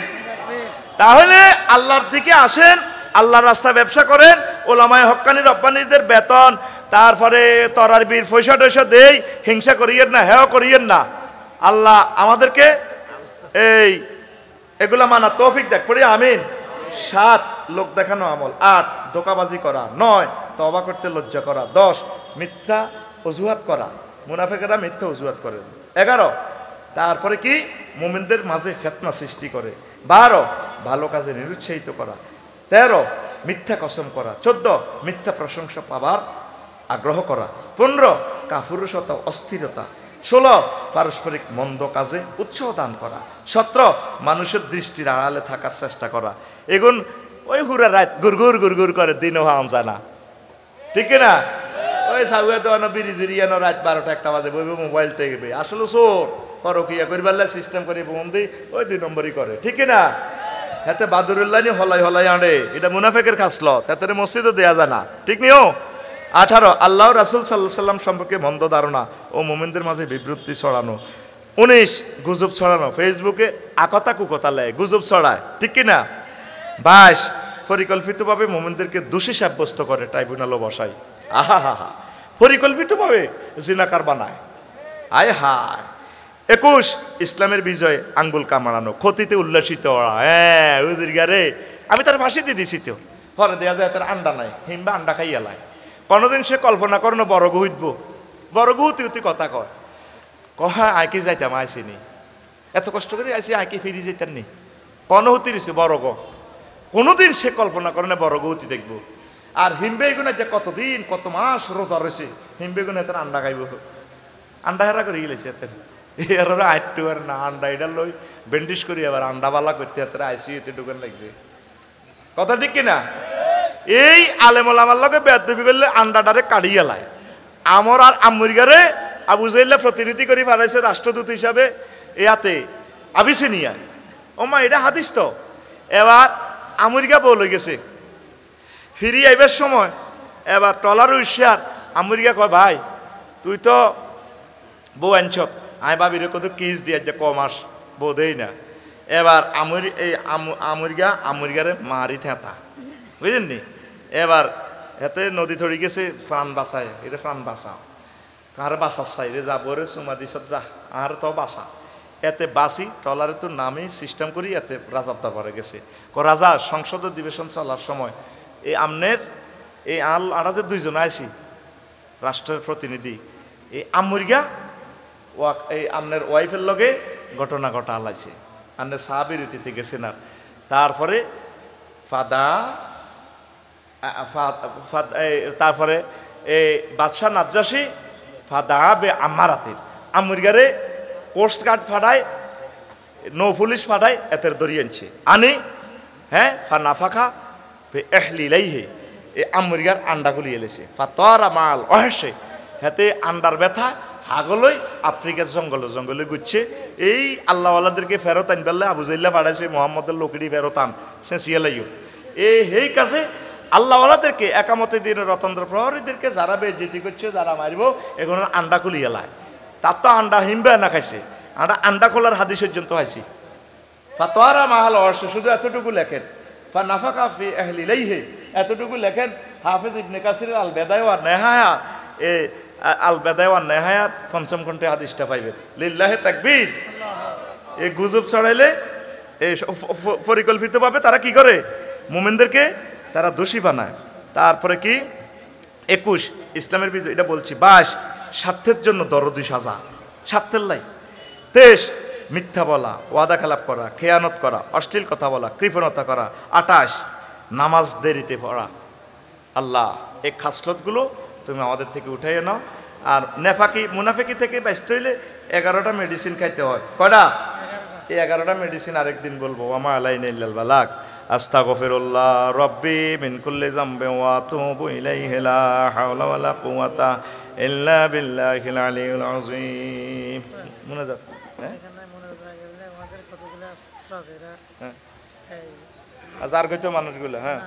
তাহলে আল্লাহর দিকে আসেন, আল্লাহর রাস্তায় ব্যবসা করেন, ওলামায়ে হক্কানি রব্বানীদের বেতন, তারপরে তরার বীর পয়সা টয়সা দেই, হিংসা করিয়েন না, হেও করিয়েন না। আল্লাহ আমাদেরকে এগুলা মানা তৌফিক দেখ, পড়ি আমিন। 7 লোক দেখানো আমল, 8 ধোঁকাবাজি করা, 9 তওবা করতে লজ্জা করা, 10 মিথ্যা অজুহাত করা, মুনাফিকরা মিথ্যা অজুহাত করে, 11 তারপরে কি মুমিনদের মাঝে ফিতনা সৃষ্টি করে, 12 ভালো কাজে নিরুৎসাহিত করা, 13 মিথ্যা কসম করা, 14 মিথ্যা প্রশংসা পাবার আগ্রহ করা, 15 কাফুরুষতা অস্থিরতা, 16 পারস্পরিক মন্দ কাজে উৎসাহ দান করা, 17 মানুষের দৃষ্টির আড়ালে থাকার চেষ্টা করা। এগুন ওই হুরা রাত গুরগুর গুরগুর করে, দিনও হাম যায় না, ঠিক না? ওই সাউয়া দেওয়ানো বিড়ি জিরিয়ানো রাত 12টা 1টা বাজে বইবে মোবাইল টেকবে, আসলে চোর পরকিয়া করিবার সিস্টেম করে বোম দিই, ওই 2 নম্বরই করে, ঠিক না? হাতে বাদুরুল্লাহ নি হলাই হলাই আনে, এটা মুনাফেকের কাজল, তাতে মসজিদও দেয়া যায় না, ঠিক নিও। 18 আল্লাহ রাসূল সাল্লাল্লাহু আলাইহি সাল্লাম সম্পর্কে মন্দ ধারণা ও মুমিনদের মাঝে বিভ্রান্তি ছড়ানো। 19 গুজব ছড়ানো, ফেসবুকে আকতা কুকতা লেয়, গুজব ছড়ায়, ঠিক কিনা? 22 পরিকল্পিতভাবে মুমিনদেরকে দোষী সাব্যস্ত করে, ট্রাইব্যুনালও বসায়, আহা হা হা, পরিকল্পিতভাবে জিনাকার বানায়, আয় হায়। 21 ইসলামের বিজয় আঙ্গুল কামড়ানো, ক্ষতিতে উল্লাসিত হওয়া। হ্যাঁ হুজুরগারে আমি তার ফাঁসি দিয়ে দিছি, তো পরে দেয়া যায় তার আন্ডা নাই, হিমবা আন্ডা খাইয়া লাই। কোনোদিন সে কল্পনা করনো বড় গু উঠবো, বড় গু উতি উতি কথা কয়, কহা আইকে যাইতাম আইসিনি, এত কষ্ট করে আইসি আইকে ফিরি যাইতাম নি, কোনো হতি রয়েছে বড় গ, কোনোদিন সে কল্পনা করে না বড় গু উতি দেখবো। আর হিমবে গুণা যে কতদিন কত মাস রোজা রয়েছে, হিমবে গুণা তার আন্ডা খাইব, আন্ডা হেরা করে গেলেছে এর এর আইটু আর না, আন্ডা এটা লই ব্যান্ডিশ করি আবার আন্ডাবালা করতে হাতের আইসিইউতে ঢুকান লাগছে, কথা ঠিক কিনা? এই আলেমল আমার লগে বেয়াদবি করলে আন্ডাটারে কাড়িয়ে লায়। আমর আর আমেরিকারে আবু জাহেল প্রতিনিধি করে পাঠাইছে রাষ্ট্রদূত হিসাবে ইয়াতে আবিসিনিয়া। ও মা এটা হাদিস তো। এবার আমেরিকা বউ লই গেছে, ফিরি আইবার সময় এবার টলার উইসার আমেরিকা কয় ভাই তুই তো বউ আনছ, আয় ভাবির কত কিস দিয়ে যে ক মাস বউ দেই না। এবার আমেরিকারে মারি থেঁতা, বুঝলেন নি? এবার এতে নদী ধরে গেছে, প্রাণ বাঁচায়, এটা প্রাণ বাঁচাও, কার বাঁচার চাই রে যাবো রে চুমা দিস যা, আর তো বাঁচা। এতে বাঁচি ট্রলারে তো নামে সিস্টেম করি, এতে রাজার দরবারে গেছে, রাজা সংসদ অধিবেশন চলার সময় এই আমনের এই আরা যে 2 জন আইসি রাষ্ট্রের প্রতিনিধি, এই আমেরিকা এই আমনের ওয়াইফের লগে ঘটনা ঘটা আলাইছে, আমনের সাহাবিরতিতে গেছে না। তারপরে তারপরে এই বাদশাহ নাজ্জাসী ফাদা বে আমারাতের আমেরিকারে কোস্ট গার্ড ফাটায়, নৌ পুলিশ ফাটায়, এতের দড়ি আনছে আনি, হ্যাঁ ফানাফাখা এহলিলাইহে এই আমেরিকার আন্ডাগুলি এলেছে, ফাতরা মাল অহেসে হাতে আন্ডার ব্যথা হাগলই আফ্রিকার জঙ্গলে জঙ্গলে ঘুরছে। এই আল্লাহওয়ালাদেরকে ফেরত আনবেলে আবু জাহেল পাঠাইছে, মোহাম্মদের লোকড়ি ফেরত আন চেঁচিয়ে লাইও। এই কাছে আল্লাহওয়ালাদেরকে একামতে দিন রতন্দ্র প্রহরীদেরকে যারা বেজ্জতি করছে, যারা মারিব, এখন আন্ডা খুলিয়ে লায়। তার তো আন্ডা হিমবে না খাইছে, আন্ডা খোলার হাদিস পর্যন্ত হয়েছি। ফাতরা মাহাল অর্শ শুধু এতটুকু লেখেন, ফানাফাকা ফি আহলিলাইহি এতটুকু লেখেন। হাফেজ ইবনে কাসির আল বেদায়া ওয়ান নেহায়া আল বেদায়া ওয়ান নেহায়া 5ম খণ্ডে হাদিসটা পাইবেন। লিল্লাহি তাকবীর। এই গুজব ছড়াইলে এই পরিকল্পিতভাবে তারা কি করে মুমিনদেরকে তারা দোষী বানায়। তারপরে কি 21 ইসলামের বিজয়, এটা বলছি। 22 স্বার্থের জন্য দরদি সাজা, স্বার্থের লাই। 23 মিথ্যা বলা, ওয়াদা খেলাপ করা, খেয়ানত করা, অশ্লীল কথা বলা, কৃপণতা করা। 28 নামাজ দেরিতে পড়া। আল্লাহ এই খাসলতগুলো তুমি আমাদের থেকে উঠাইয়ে নাও। আর মুনাফেকি থেকে বাঁচতে হইলে 11টা মেডিসিন খাইতে হয়। কয়টা? এই 11টা মেডিসিন আরেকদিন বলবো। ওয়া মা আলাইনা ইল্লাল বালাগ। আস্তাগফিরুল্লাহ রাব্বি মিন কুল্লি যামবিন ওয়া আতুবু ইলাইহি লা হাওলা ওয়ালা কুওয়াতা ইল্লা বিল্লাহিল আলিয়্যিল আযীম। মুনাজাত। হ্যাঁ, আর কইতো মানুষগুলো। হ্যাঁ,